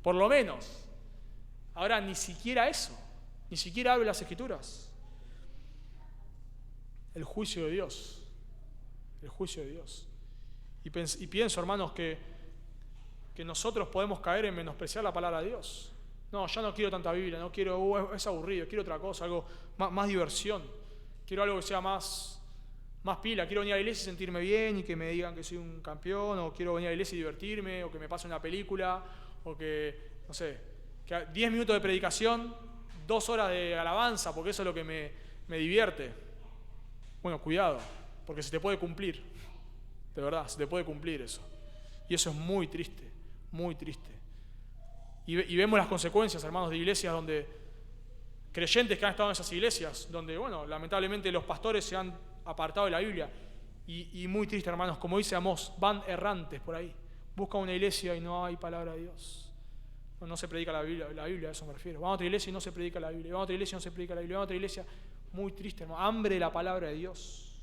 por lo menos. Ahora ni siquiera eso, ni siquiera abre las Escrituras. El juicio de Dios, el juicio de Dios. Y pienso, hermanos, que nosotros podemos caer en menospreciar la palabra de Dios. No, ya no quiero tanta Biblia, no quiero, es aburrido, quiero otra cosa, algo más diversión. Quiero algo que sea más pila, quiero venir a la iglesia y sentirme bien y que me digan que soy un campeón, o quiero venir a la iglesia y divertirme, o que me pase una película, o que, no sé, que 10 minutos de predicación, 2 horas de alabanza, porque eso es lo que me divierte. Bueno, cuidado, porque se te puede cumplir, de verdad, se te puede cumplir eso. Y eso es muy triste, muy triste. Y vemos las consecuencias, hermanos, de iglesias donde, creyentes que han estado en esas iglesias, donde, bueno, lamentablemente los pastores se han apartado de la Biblia. Y muy triste, hermanos, como dice Amós, van errantes por ahí. Buscan una iglesia y no hay palabra de Dios. No se predica la Biblia, a eso me refiero. Van a otra iglesia y no se predica la Biblia. Van a otra iglesia y no se predica la Biblia. Van a otra iglesia, muy triste, hermano. Hambre de la palabra de Dios.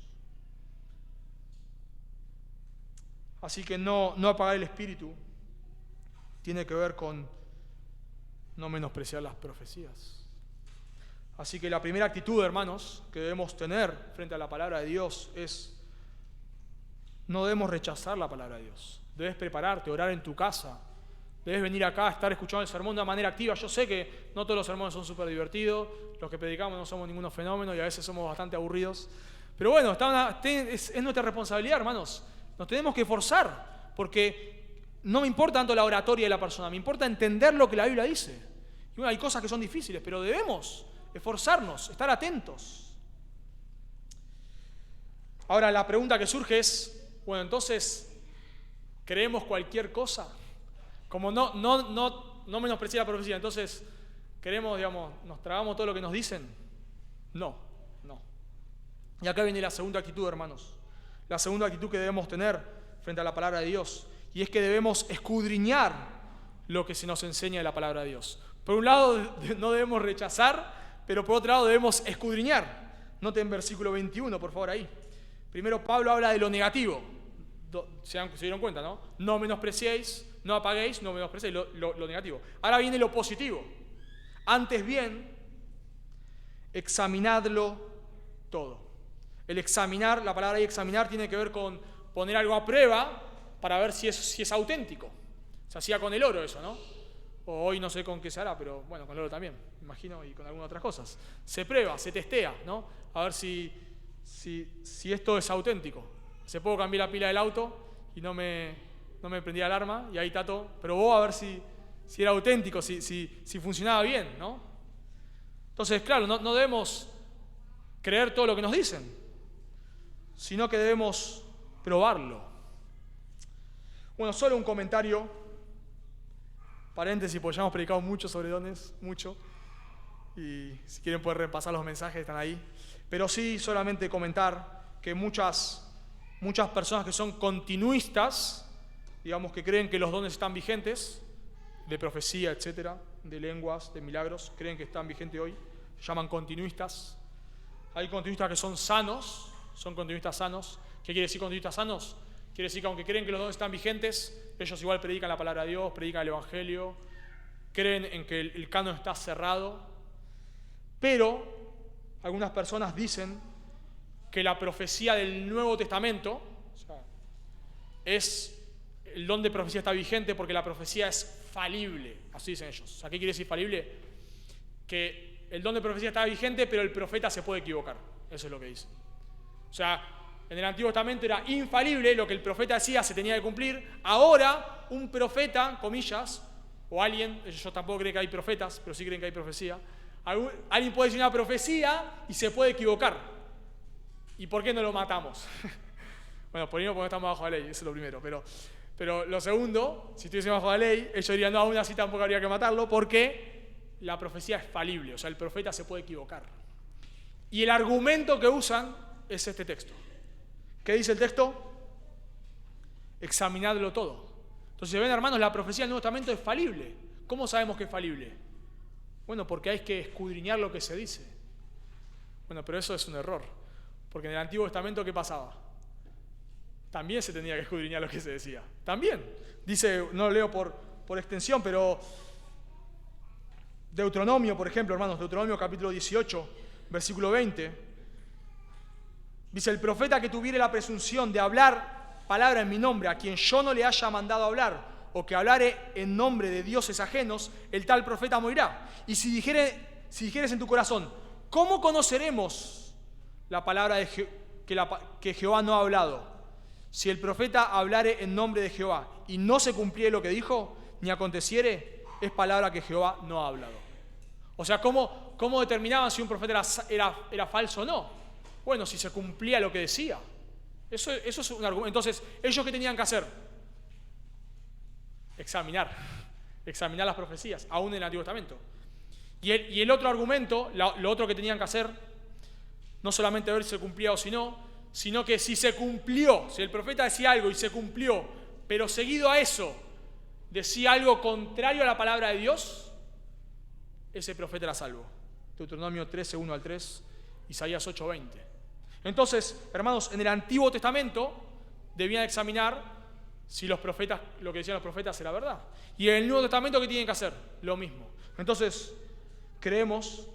Así que no apagar el espíritu tiene que ver con no menospreciar las profecías. Así que la primera actitud, hermanos, que debemos tener frente a la palabra de Dios es: no debemos rechazar la palabra de Dios. Debes prepararte, orar en tu casa. Debes venir acá, estar escuchando el sermón de una manera activa. Yo sé que no todos los sermones son súper divertidos, los que predicamos no somos ninguno fenómeno y a veces somos bastante aburridos. Pero bueno, es nuestra responsabilidad, hermanos. Nos tenemos que esforzar, porque no me importa tanto la oratoria de la persona, me importa entender lo que la Biblia dice. Y bueno, hay cosas que son difíciles, pero debemos esforzarnos, estar atentos. Ahora la pregunta que surge es, bueno, entonces, ¿creemos cualquier cosa? Como no menospreciar la profecía, entonces, ¿queremos, nos tragamos todo lo que nos dicen? No. Y acá viene la segunda actitud, hermanos. La segunda actitud que debemos tener frente a la palabra de Dios, y es que debemos escudriñar lo que se nos enseña de la palabra de Dios. Por un lado, no debemos rechazar, pero por otro lado debemos escudriñar. Noten versículo 21, por favor, ahí. Primero Pablo habla de lo negativo. Se dieron cuenta, ¿no? No menospreciéis, no apaguéis, no menospreciéis lo negativo. Ahora viene lo positivo. Antes bien, examinadlo todo. El examinar, la palabra ahí examinar tiene que ver con poner algo a prueba para ver si es auténtico. Se hacía con el oro eso, ¿no? O hoy no sé con qué se hará, pero bueno, con el oro también, me imagino, y con algunas otras cosas. Se prueba, se testea, ¿no? A ver si esto es auténtico. Se puedo cambiar la pila del auto y no me no me prendía alarma, y ahí Tato probó a ver si era auténtico, si funcionaba bien, ¿no? Entonces, claro, no debemos creer todo lo que nos dicen, sino que debemos probarlo. Bueno, solo un comentario, paréntesis, porque ya hemos predicado mucho sobre dones, mucho, y si quieren pueden repasar los mensajes, están ahí. Pero sí, solamente comentar que muchas personas que son continuistas, digamos que creen que los dones están vigentes, de profecía, etcétera, de lenguas, de milagros, creen que están vigentes hoy, se llaman continuistas. Hay continuistas que son continuistas sanos. ¿Qué quiere decir continuistas sanos? Quiere decir que aunque creen que los dones están vigentes, ellos igual predican la palabra de Dios, predican el Evangelio, creen en que el canon está cerrado. Pero algunas personas dicen que la profecía del Nuevo Testamento, o sea, el don de profecía está vigente porque la profecía es falible, así dicen ellos. O sea, ¿qué quiere decir falible? Que el don de profecía está vigente, pero el profeta se puede equivocar. Eso es lo que dicen. O sea, en el Antiguo Testamento era infalible, lo que el profeta decía se tenía que cumplir. Ahora, un profeta, comillas, o alguien, ellos tampoco creen que hay profetas, pero sí creen que hay profecía, alguien puede decir una profecía y se puede equivocar. ¿Y por qué no lo matamos? Bueno, por ahí no, porque estamos bajo la ley, eso es lo primero. Pero lo segundo, si estuviésemos bajo la ley, ellos dirían, no, aún así tampoco habría que matarlo, porque la profecía es falible, o sea, el profeta se puede equivocar. Y el argumento que usan es este texto. ¿Qué dice el texto? Examinadlo todo. Entonces, ven, hermanos, la profecía del Nuevo Testamento es falible. ¿Cómo sabemos que es falible? Bueno, porque hay que escudriñar lo que se dice. Bueno, pero eso es un error, porque en el Antiguo Testamento, ¿qué pasaba? También se tenía que escudriñar lo que se decía. También. Dice, no lo leo por extensión, pero Deuteronomio, por ejemplo, hermanos, Deuteronomio capítulo 18, versículo 20, dice, el profeta que tuviere la presunción de hablar palabra en mi nombre, a quien yo no le haya mandado hablar, o que hablare en nombre de dioses ajenos, el tal profeta morirá. Y si dijeres en tu corazón, ¿cómo conoceremos la palabra que Jehová no ha hablado? Si el profeta hablare en nombre de Jehová y no se cumpliere lo que dijo, ni aconteciere, es palabra que Jehová no ha hablado. O sea, ¿cómo determinaban si un profeta era falso o no? Bueno, si se cumplía lo que decía. Eso es un argumento. Entonces, ¿ellos qué tenían que hacer? Examinar las profecías, aún en el Antiguo Testamento. Y el otro argumento, lo otro que tenían que hacer, no solamente ver si se cumplía o si no, sino que si se cumplió, si el profeta decía algo y se cumplió, pero seguido a eso decía algo contrario a la palabra de Dios, ese profeta era salvo. Deuteronomio 13, 1 al 3, Isaías 8, 20. Entonces, hermanos, en el Antiguo Testamento debían examinar si los profetas, lo que decían los profetas era verdad. Y en el Nuevo Testamento, ¿qué tienen que hacer? Lo mismo. Entonces, creemos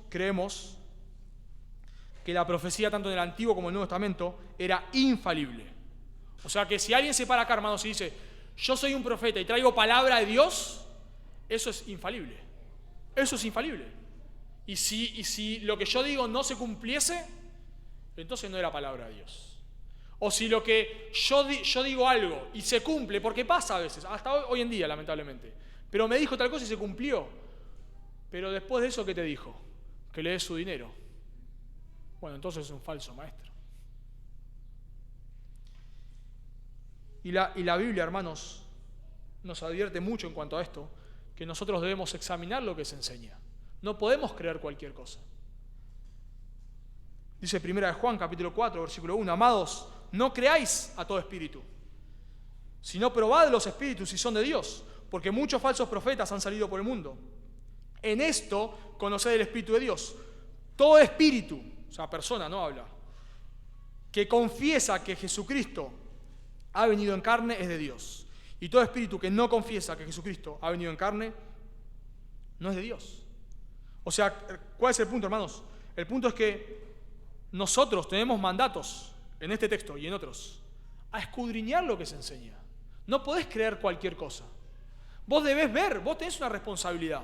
que la profecía, tanto en el Antiguo como en el Nuevo Testamento, era infalible. O sea que si alguien se para acá, hermanos, y dice, yo soy un profeta y traigo palabra de Dios, eso es infalible. Eso es infalible. Y si lo que yo digo no se cumpliese, entonces no era palabra de Dios. O si lo que yo digo algo y se cumple, porque pasa a veces, hasta hoy en día, lamentablemente, pero me dijo tal cosa y se cumplió. Pero después de eso, ¿qué te dijo? Que le des su dinero. Bueno, entonces es un falso maestro. Y la Biblia, hermanos, nos advierte mucho en cuanto a esto, que nosotros debemos examinar lo que se enseña. No podemos creer cualquier cosa. Dice 1 Juan, capítulo 4, versículo 1, amados, no creáis a todo espíritu, sino probad los espíritus si son de Dios, porque muchos falsos profetas han salido por el mundo. En esto conoced el Espíritu de Dios. Todo espíritu, o sea, persona, no habla, que confiesa que Jesucristo ha venido en carne es de Dios. Y todo espíritu que no confiesa que Jesucristo ha venido en carne no es de Dios. O sea, ¿cuál es el punto, hermanos? El punto es que nosotros tenemos mandatos en este texto y en otros a escudriñar lo que se enseña. No podés creer cualquier cosa. Vos debés ver, vos tenés una responsabilidad.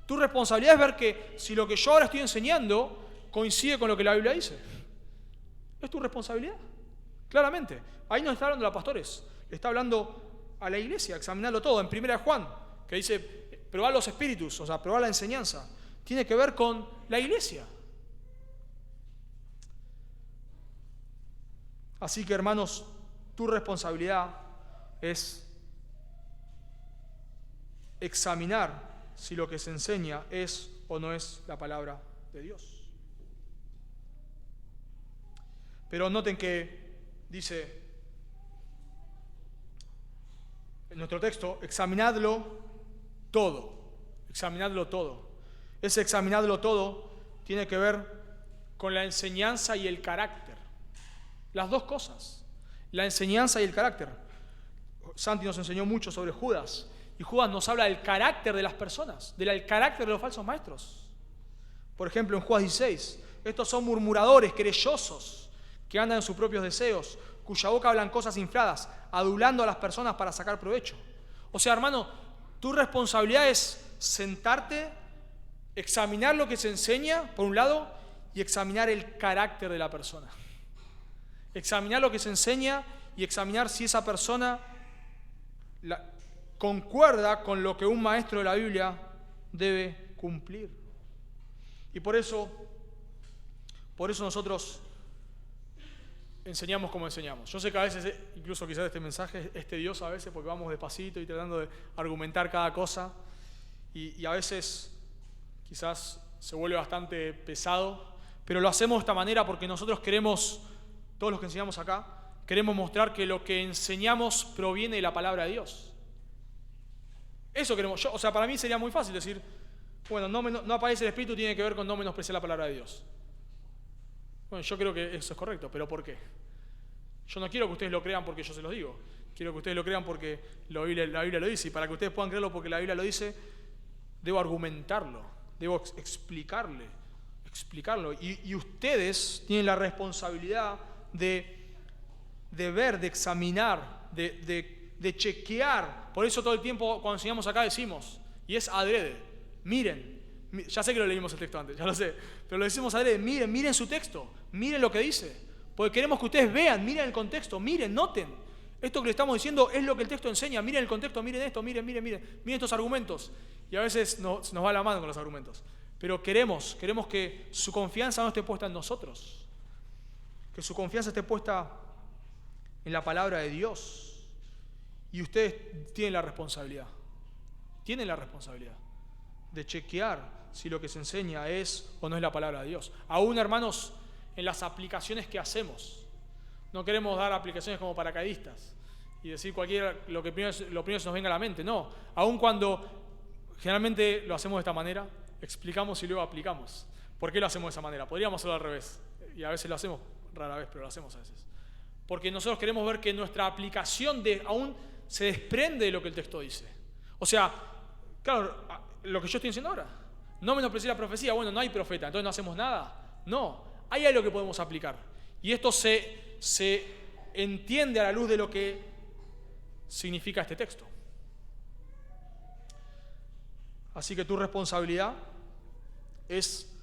Tu responsabilidad es ver que si lo que yo ahora estoy enseñando coincide con lo que la Biblia dice. Es tu responsabilidad, claramente. Ahí no está hablando de pastores, está hablando a la iglesia, examinarlo todo. En 1 Juan, que dice, probar los espíritus, o sea, probar la enseñanza, tiene que ver con la iglesia. Así que, hermanos, tu responsabilidad es examinar si lo que se enseña es o no es la palabra de Dios. Pero noten que dice en nuestro texto, examinadlo todo. Examinadlo todo. Ese examinadlo todo tiene que ver con la enseñanza y el carácter. Las dos cosas. La enseñanza y el carácter. Santi nos enseñó mucho sobre Judas. Y Judas nos habla del carácter de las personas, del carácter de los falsos maestros. Por ejemplo, en Judas 16, estos son murmuradores, querellosos, que andan en sus propios deseos, cuya boca hablan cosas infladas, adulando a las personas para sacar provecho. O sea, hermano, tu responsabilidad es sentarte, examinar lo que se enseña, por un lado, y examinar el carácter de la persona. Examinar lo que se enseña y examinar si esa persona concuerda con lo que un maestro de la Biblia debe cumplir. Y por eso nosotros enseñamos como enseñamos. Yo sé que a veces, incluso quizás este mensaje es tedioso a veces porque vamos despacito y tratando de argumentar cada cosa y a veces quizás se vuelve bastante pesado, pero lo hacemos de esta manera porque nosotros queremos, todos los que enseñamos acá, queremos mostrar que lo que enseñamos proviene de la palabra de Dios. Eso queremos. O sea, para mí sería muy fácil decir, bueno, no aparece el Espíritu, tiene que ver con no menospreciar la palabra de Dios. Bueno, yo creo que eso es correcto, pero ¿por qué? Yo no quiero que ustedes lo crean porque yo se los digo. Quiero que ustedes lo crean porque la Biblia lo dice. Y para que ustedes puedan creerlo porque la Biblia lo dice, debo argumentarlo, debo explicarlo. Y ustedes tienen la responsabilidad de ver, de examinar, de chequear. Por eso todo el tiempo cuando enseñamos acá decimos, y es adrede, miren, ya sé que lo leímos el texto antes, ya lo sé, pero lo decimos adrede, miren su texto, miren lo que dice, porque queremos que ustedes vean, miren el contexto, miren, noten, esto que le estamos diciendo es lo que el texto enseña, miren el contexto, miren esto, miren estos argumentos, y a veces nos va la mano con los argumentos, pero queremos que su confianza no esté puesta en nosotros, que su confianza esté puesta en la palabra de Dios. Y ustedes tienen la responsabilidad de chequear si lo que se enseña es o no es la palabra de Dios. Aún, hermanos, en las aplicaciones que hacemos. No queremos dar aplicaciones como paracaidistas y decir lo primero se nos venga a la mente. No, aún cuando generalmente lo hacemos de esta manera, explicamos y luego aplicamos. ¿Por qué lo hacemos de esa manera? Podríamos hacerlo al revés. Y a veces lo hacemos, rara vez, pero lo hacemos a veces. Porque nosotros queremos ver que nuestra aplicación aún se desprende de lo que el texto dice. O sea, claro, lo que yo estoy diciendo ahora. No menosprecié la profecía, bueno, no hay profeta, entonces no hacemos nada. No, hay algo que podemos aplicar. Y esto se entiende a la luz de lo que significa este texto. Así que tu responsabilidad es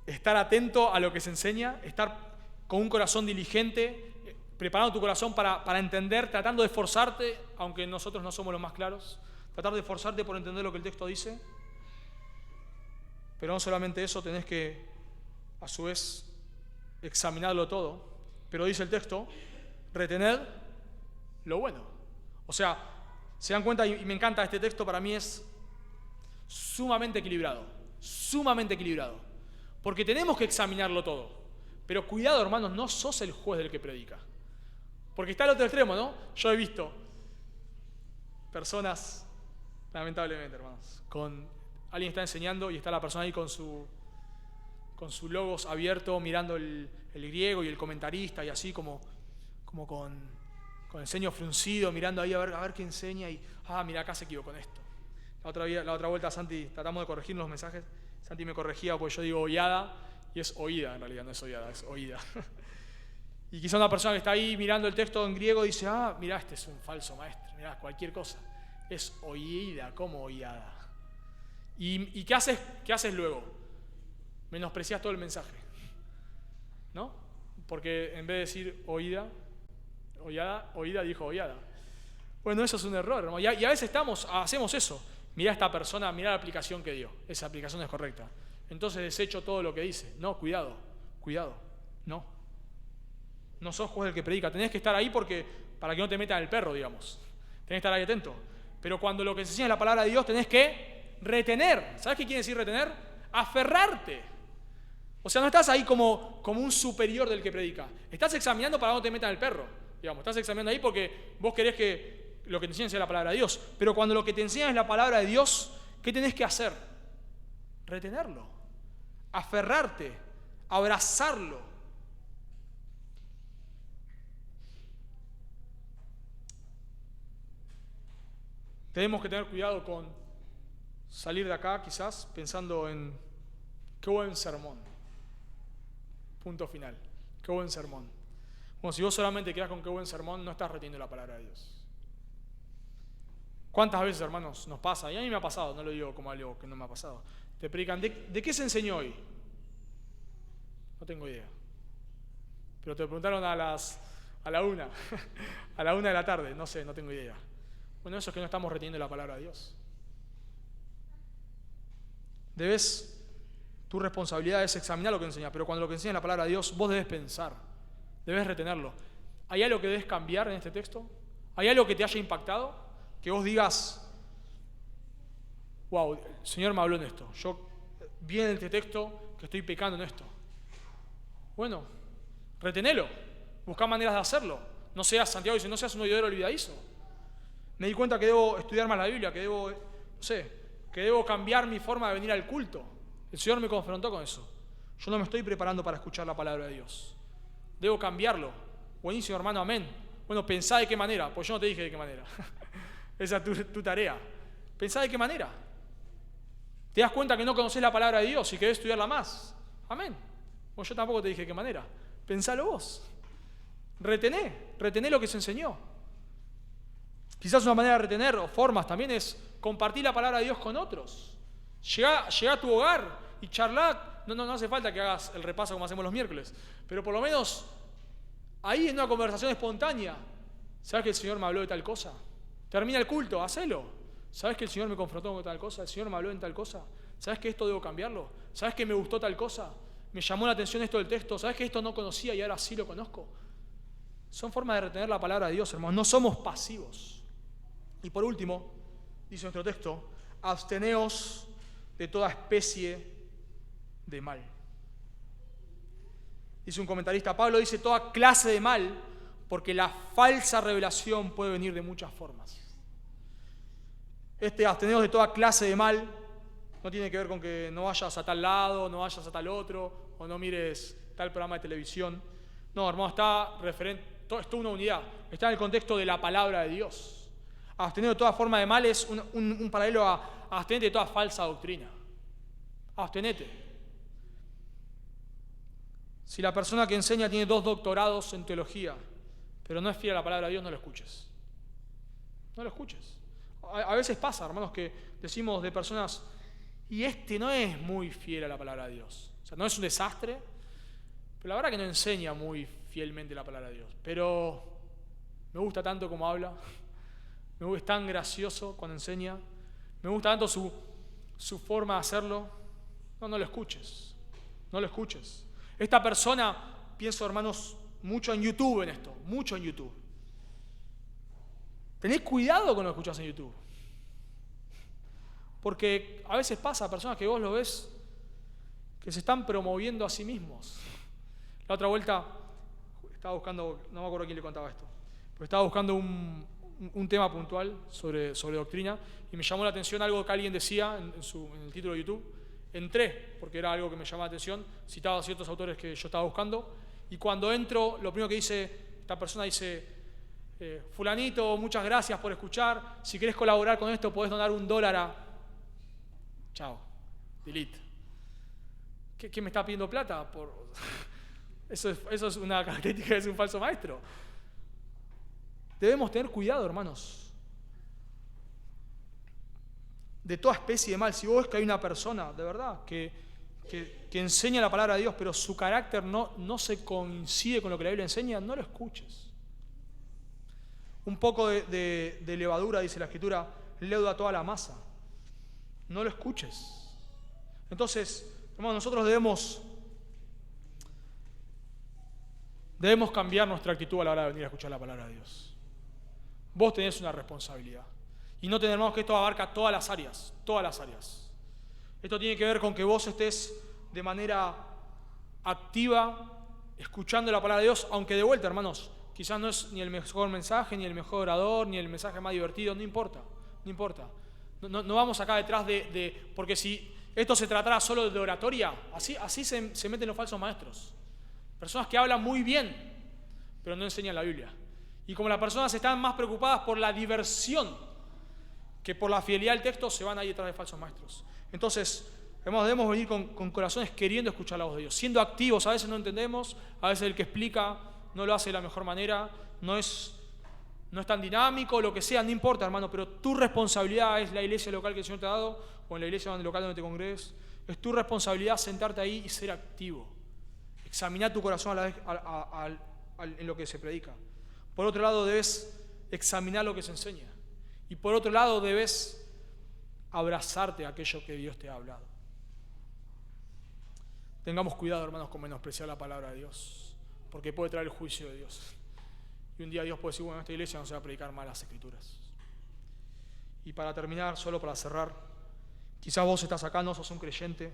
estar atento a lo que se enseña, estar con un corazón diligente, preparando tu corazón para entender, tratando de esforzarte, aunque nosotros no somos los más claros, tratar de esforzarte por entender lo que el texto dice. Pero no solamente eso, tenés que, a su vez, examinarlo todo. Pero dice el texto, retened lo bueno. O sea, se dan cuenta, y me encanta este texto, para mí es sumamente equilibrado. Porque tenemos que examinarlo todo. Pero cuidado, hermanos, no sos el juez del que predica. Porque está el otro extremo, ¿no? Yo he visto personas, lamentablemente, hermanos, alguien está enseñando y está la persona ahí con su logos abierto, mirando el griego y el comentarista y así como con el ceño fruncido, mirando ahí a ver qué enseña y, mira, acá se equivocó con esto. La otra vuelta, Santi, tratamos de corregir los mensajes, Santi me corregía porque yo digo ollada y es oída en realidad, no es ollada, es oída. Y quizá una persona que está ahí mirando el texto en griego dice, mirá, este es un falso maestro, mirá, cualquier cosa. Es oída, ¿cómo oída? ¿Y qué haces luego? Menosprecias todo el mensaje, ¿no? Porque en vez de decir oída, Oída dijo ollada. Bueno, eso es un error, hermano. Y a veces hacemos eso. Mirá a esta persona, mirá la aplicación que dio. Esa aplicación es correcta. Entonces desecho todo lo que dice. No, cuidado. No. No sos juez del que predica. Tenés que estar ahí para que no te metan el perro, digamos. Tenés que estar ahí atento. Pero cuando lo que se enseña es la palabra de Dios, tenés que retener. ¿Sabes qué quiere decir retener? Aferrarte. O sea, no estás ahí como un superior del que predica. Estás examinando para que no te metan el perro. Digamos, estás examinando ahí porque vos querés que lo que te enseñan sea la palabra de Dios. Pero cuando lo que te enseñan es la palabra de Dios, ¿qué tenés que hacer? Retenerlo. Aferrarte. Abrazarlo. Tenemos que tener cuidado con salir de acá quizás pensando en qué buen sermón. Punto final. Qué buen sermón. Bueno, si vos solamente quedás con qué buen sermón, no estás reteniendo la palabra de Dios. ¿Cuántas veces, hermanos, nos pasa? Y a mí me ha pasado, no lo digo como algo que no me ha pasado. Te predican, ¿de qué se enseñó hoy? No tengo idea. Pero te preguntaron a la 1, a la 1 de la tarde, no sé, no tengo idea. Bueno, eso es que no estamos reteniendo la palabra de Dios. Tu responsabilidad es examinar lo que enseñas, pero cuando lo que enseña es la palabra de Dios, vos debes pensar, debes retenerlo. ¿Hay algo que debes cambiar en este texto? ¿Hay algo que te haya impactado? Que vos digas, wow, el Señor me habló en esto. Yo vi en este texto que estoy pecando en esto. Bueno, retenelo. Buscá maneras de hacerlo. No seas, Santiago dice, no seas un oidor olvidadizo. Me di cuenta que debo estudiar más la Biblia, que debo cambiar mi forma de venir al culto. El Señor me confrontó con eso. Yo no me estoy preparando para escuchar la palabra de Dios. Debo cambiarlo. Buenísimo, hermano, amén. Bueno, pensá de qué manera, pues yo no te dije de qué manera. Esa es tu tarea. Pensá de qué manera. Te das cuenta que no conocés la palabra de Dios y querés estudiarla más. Amén. Pues yo tampoco te dije de qué manera. Pensalo vos. Retené lo que se enseñó. Quizás una manera de retener, o formas también, es compartir la palabra de Dios con otros. Llegá a tu hogar y charlá. No hace falta que hagas el repaso como hacemos los miércoles, pero por lo menos ahí en una conversación espontánea, ¿sabes que el Señor me habló de tal cosa? Termina el culto, hacelo. ¿Sabes que el Señor me confrontó con tal cosa? ¿El Señor me habló en tal cosa? ¿Sabes que esto debo cambiarlo? ¿Sabes que me gustó tal cosa? ¿Me llamó la atención esto del texto? ¿Sabes que esto no conocía y ahora sí lo conozco? Son formas de retener la palabra de Dios, hermanos. No somos pasivos. Y por último, dice nuestro texto, absteneos de toda especie de mal. Dice un comentarista, Pablo dice toda clase de mal, porque la falsa revelación puede venir de muchas formas. Absteneos de toda clase de mal no tiene que ver con que no vayas a tal lado, no vayas a tal otro, o no mires tal programa de televisión. No, hermano, esto es una unidad. Está en el contexto de la palabra de Dios. Abstener de toda forma de mal es un paralelo a abstenerte de toda falsa doctrina. Abstenete. Si la persona que enseña tiene 2 doctorados en teología, pero no es fiel a la palabra de Dios, no lo escuches. No lo escuches. A veces pasa, hermanos, que decimos de personas, y no es muy fiel a la palabra de Dios. O sea, no es un desastre, pero la verdad que no enseña muy fielmente la palabra de Dios. Pero me gusta tanto como habla. Es tan gracioso cuando enseña. Me gusta tanto su forma de hacerlo. No lo escuches. No lo escuches. Esta persona, pienso, hermanos, mucho en YouTube en esto. Mucho en YouTube. Tened cuidado con lo que escuchás en YouTube. Porque a veces pasa, personas que vos lo ves, que se están promoviendo a sí mismos. La otra vuelta, estaba buscando, no me acuerdo quién le contaba esto, pero estaba buscando un tema puntual sobre doctrina y me llamó la atención algo que alguien decía en el título de YouTube. Entré, porque era algo que me llamaba la atención, citaba a ciertos autores que yo estaba buscando, y cuando entro, lo primero que dice, esta persona dice, fulanito, muchas gracias por escuchar, si querés colaborar con esto podés donar $1 a... Chao, delete. ¿Qué me está pidiendo plata? Eso es una característica de un falso maestro. Debemos tener cuidado, hermanos. De toda especie de mal. Si vos ves que hay una persona, de verdad, que enseña la palabra de Dios, pero su carácter no se coincide con lo que la Biblia enseña, no lo escuches. Un poco de levadura, dice la Escritura, leuda toda la masa. No lo escuches. Entonces, hermanos, nosotros debemos cambiar nuestra actitud a la hora de venir a escuchar la palabra de Dios. Vos tenés una responsabilidad. Y no tenemos que esto abarca todas las áreas, todas las áreas. Esto tiene que ver con que vos estés de manera activa escuchando la palabra de Dios, aunque de vuelta, hermanos, quizás no es ni el mejor mensaje, ni el mejor orador, ni el mensaje más divertido, no importa. No vamos acá detrás porque si esto se tratara solo de oratoria, así se meten los falsos maestros. Personas que hablan muy bien, pero no enseñan la Biblia. Y como las personas están más preocupadas por la diversión que por la fidelidad del texto, se van ahí detrás de falsos maestros. Entonces, hermanos, debemos venir con corazones queriendo escuchar la voz de Dios, siendo activos. A veces no entendemos, a veces el que explica no lo hace de la mejor manera, no es tan dinámico, lo que sea, no importa, hermano, pero tu responsabilidad es la iglesia local que el Señor te ha dado, o en la iglesia local donde te congregues. Es tu responsabilidad sentarte ahí y ser activo. Examinar tu corazón en lo que se predica. Por otro lado, debes examinar lo que se enseña. Y por otro lado, debes abrazarte a aquello que Dios te ha hablado. Tengamos cuidado, hermanos, con menospreciar la palabra de Dios, porque puede traer el juicio de Dios. Y un día Dios puede decir, bueno, en esta iglesia no se va a predicar más las Escrituras. Y para terminar, solo para cerrar, quizás vos estás acá, no sos un creyente,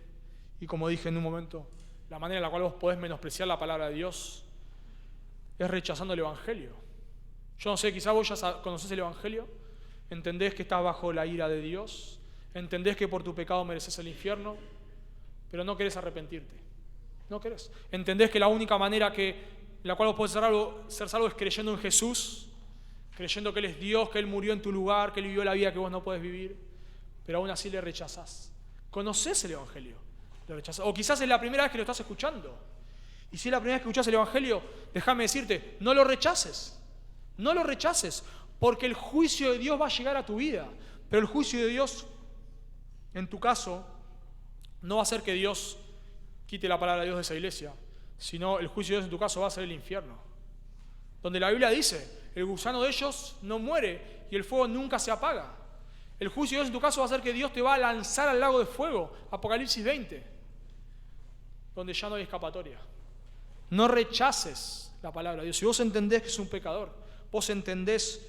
y como dije en un momento, la manera en la cual vos podés menospreciar la palabra de Dios es rechazando el Evangelio. Yo no sé, quizás vos ya conocés el Evangelio, entendés que estás bajo la ira de Dios, entendés que por tu pecado mereces el infierno, pero no querés arrepentirte. No querés. Entendés que la única manera en la cual vos podés ser salvo es creyendo en Jesús, creyendo que Él es Dios, que Él murió en tu lugar, que Él vivió la vida que vos no podés vivir, pero aún así le rechazás. ¿Conocés el Evangelio? Lo rechazás. O quizás es la primera vez que lo estás escuchando. Y si es la primera vez que escuchás el Evangelio, déjame decirte, no lo rechaces. No lo rechaces, porque el juicio de Dios va a llegar a tu vida. Pero el juicio de Dios, en tu caso, no va a ser que Dios quite la palabra de Dios de esa iglesia, sino el juicio de Dios en tu caso va a ser el infierno. Donde la Biblia dice, el gusano de ellos no muere y el fuego nunca se apaga. El juicio de Dios en tu caso va a ser que Dios te va a lanzar al lago de fuego, Apocalipsis 20, donde ya no hay escapatoria. No rechaces la palabra de Dios. Si vos entendés que es un pecador, vos entendés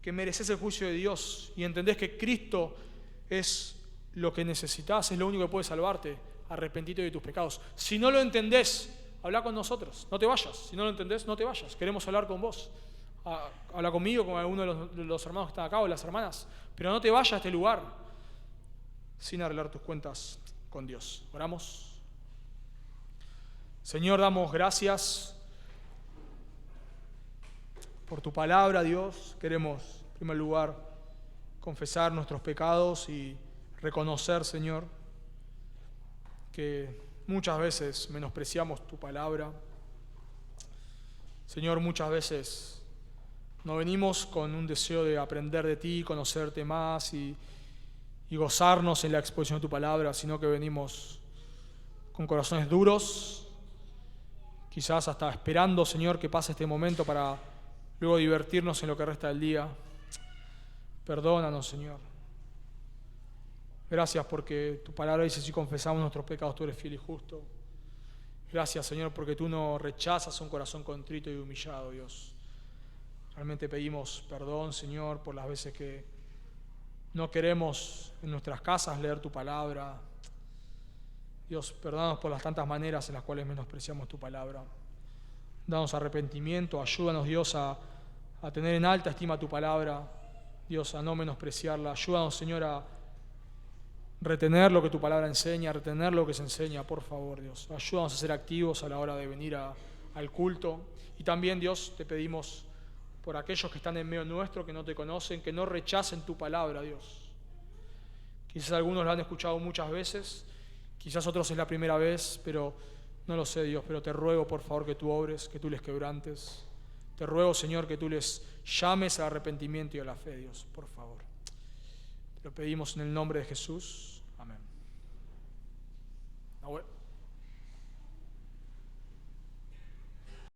que mereces el juicio de Dios y entendés que Cristo es lo que necesitas, es lo único que puede salvarte, arrepentite de tus pecados. Si no lo entendés, habla con nosotros, no te vayas. Si no lo entendés, no te vayas. Queremos hablar con vos. Habla conmigo, con alguno de los hermanos que están acá o las hermanas, pero no te vayas a este lugar sin arreglar tus cuentas con Dios. Oramos. Señor, damos gracias por tu palabra, Dios. Queremos, en primer lugar, confesar nuestros pecados y reconocer, Señor, que muchas veces menospreciamos tu palabra. Señor, muchas veces no venimos con un deseo de aprender de ti, conocerte más y gozarnos en la exposición de tu palabra, sino que venimos con corazones duros, quizás hasta esperando, Señor, que pase este momento para luego divertirnos en lo que resta del día. Perdónanos, Señor. Gracias porque tu palabra dice, si confesamos nuestros pecados, tú eres fiel y justo. Gracias, Señor, porque tú no rechazas un corazón contrito y humillado, Dios. Realmente pedimos perdón, Señor, por las veces que no queremos en nuestras casas leer tu palabra. Dios, perdónanos por las tantas maneras en las cuales menospreciamos tu palabra. Danos arrepentimiento, ayúdanos, Dios, a tener en alta estima tu palabra, Dios, a no menospreciarla. Ayúdanos, Señor, a retener lo que tu palabra enseña, a retener lo que se enseña, por favor, Dios. Ayúdanos a ser activos a la hora de venir al culto. Y también, Dios, te pedimos por aquellos que están en medio nuestro, que no te conocen, que no rechacen tu palabra, Dios. Quizás algunos la han escuchado muchas veces, quizás otros es la primera vez, pero no lo sé, Dios, pero te ruego, por favor, que tú obres, que tú les quebrantes. Te ruego, Señor, que tú les llames al arrepentimiento y a la fe, Dios, por favor. Te lo pedimos en el nombre de Jesús. Amén.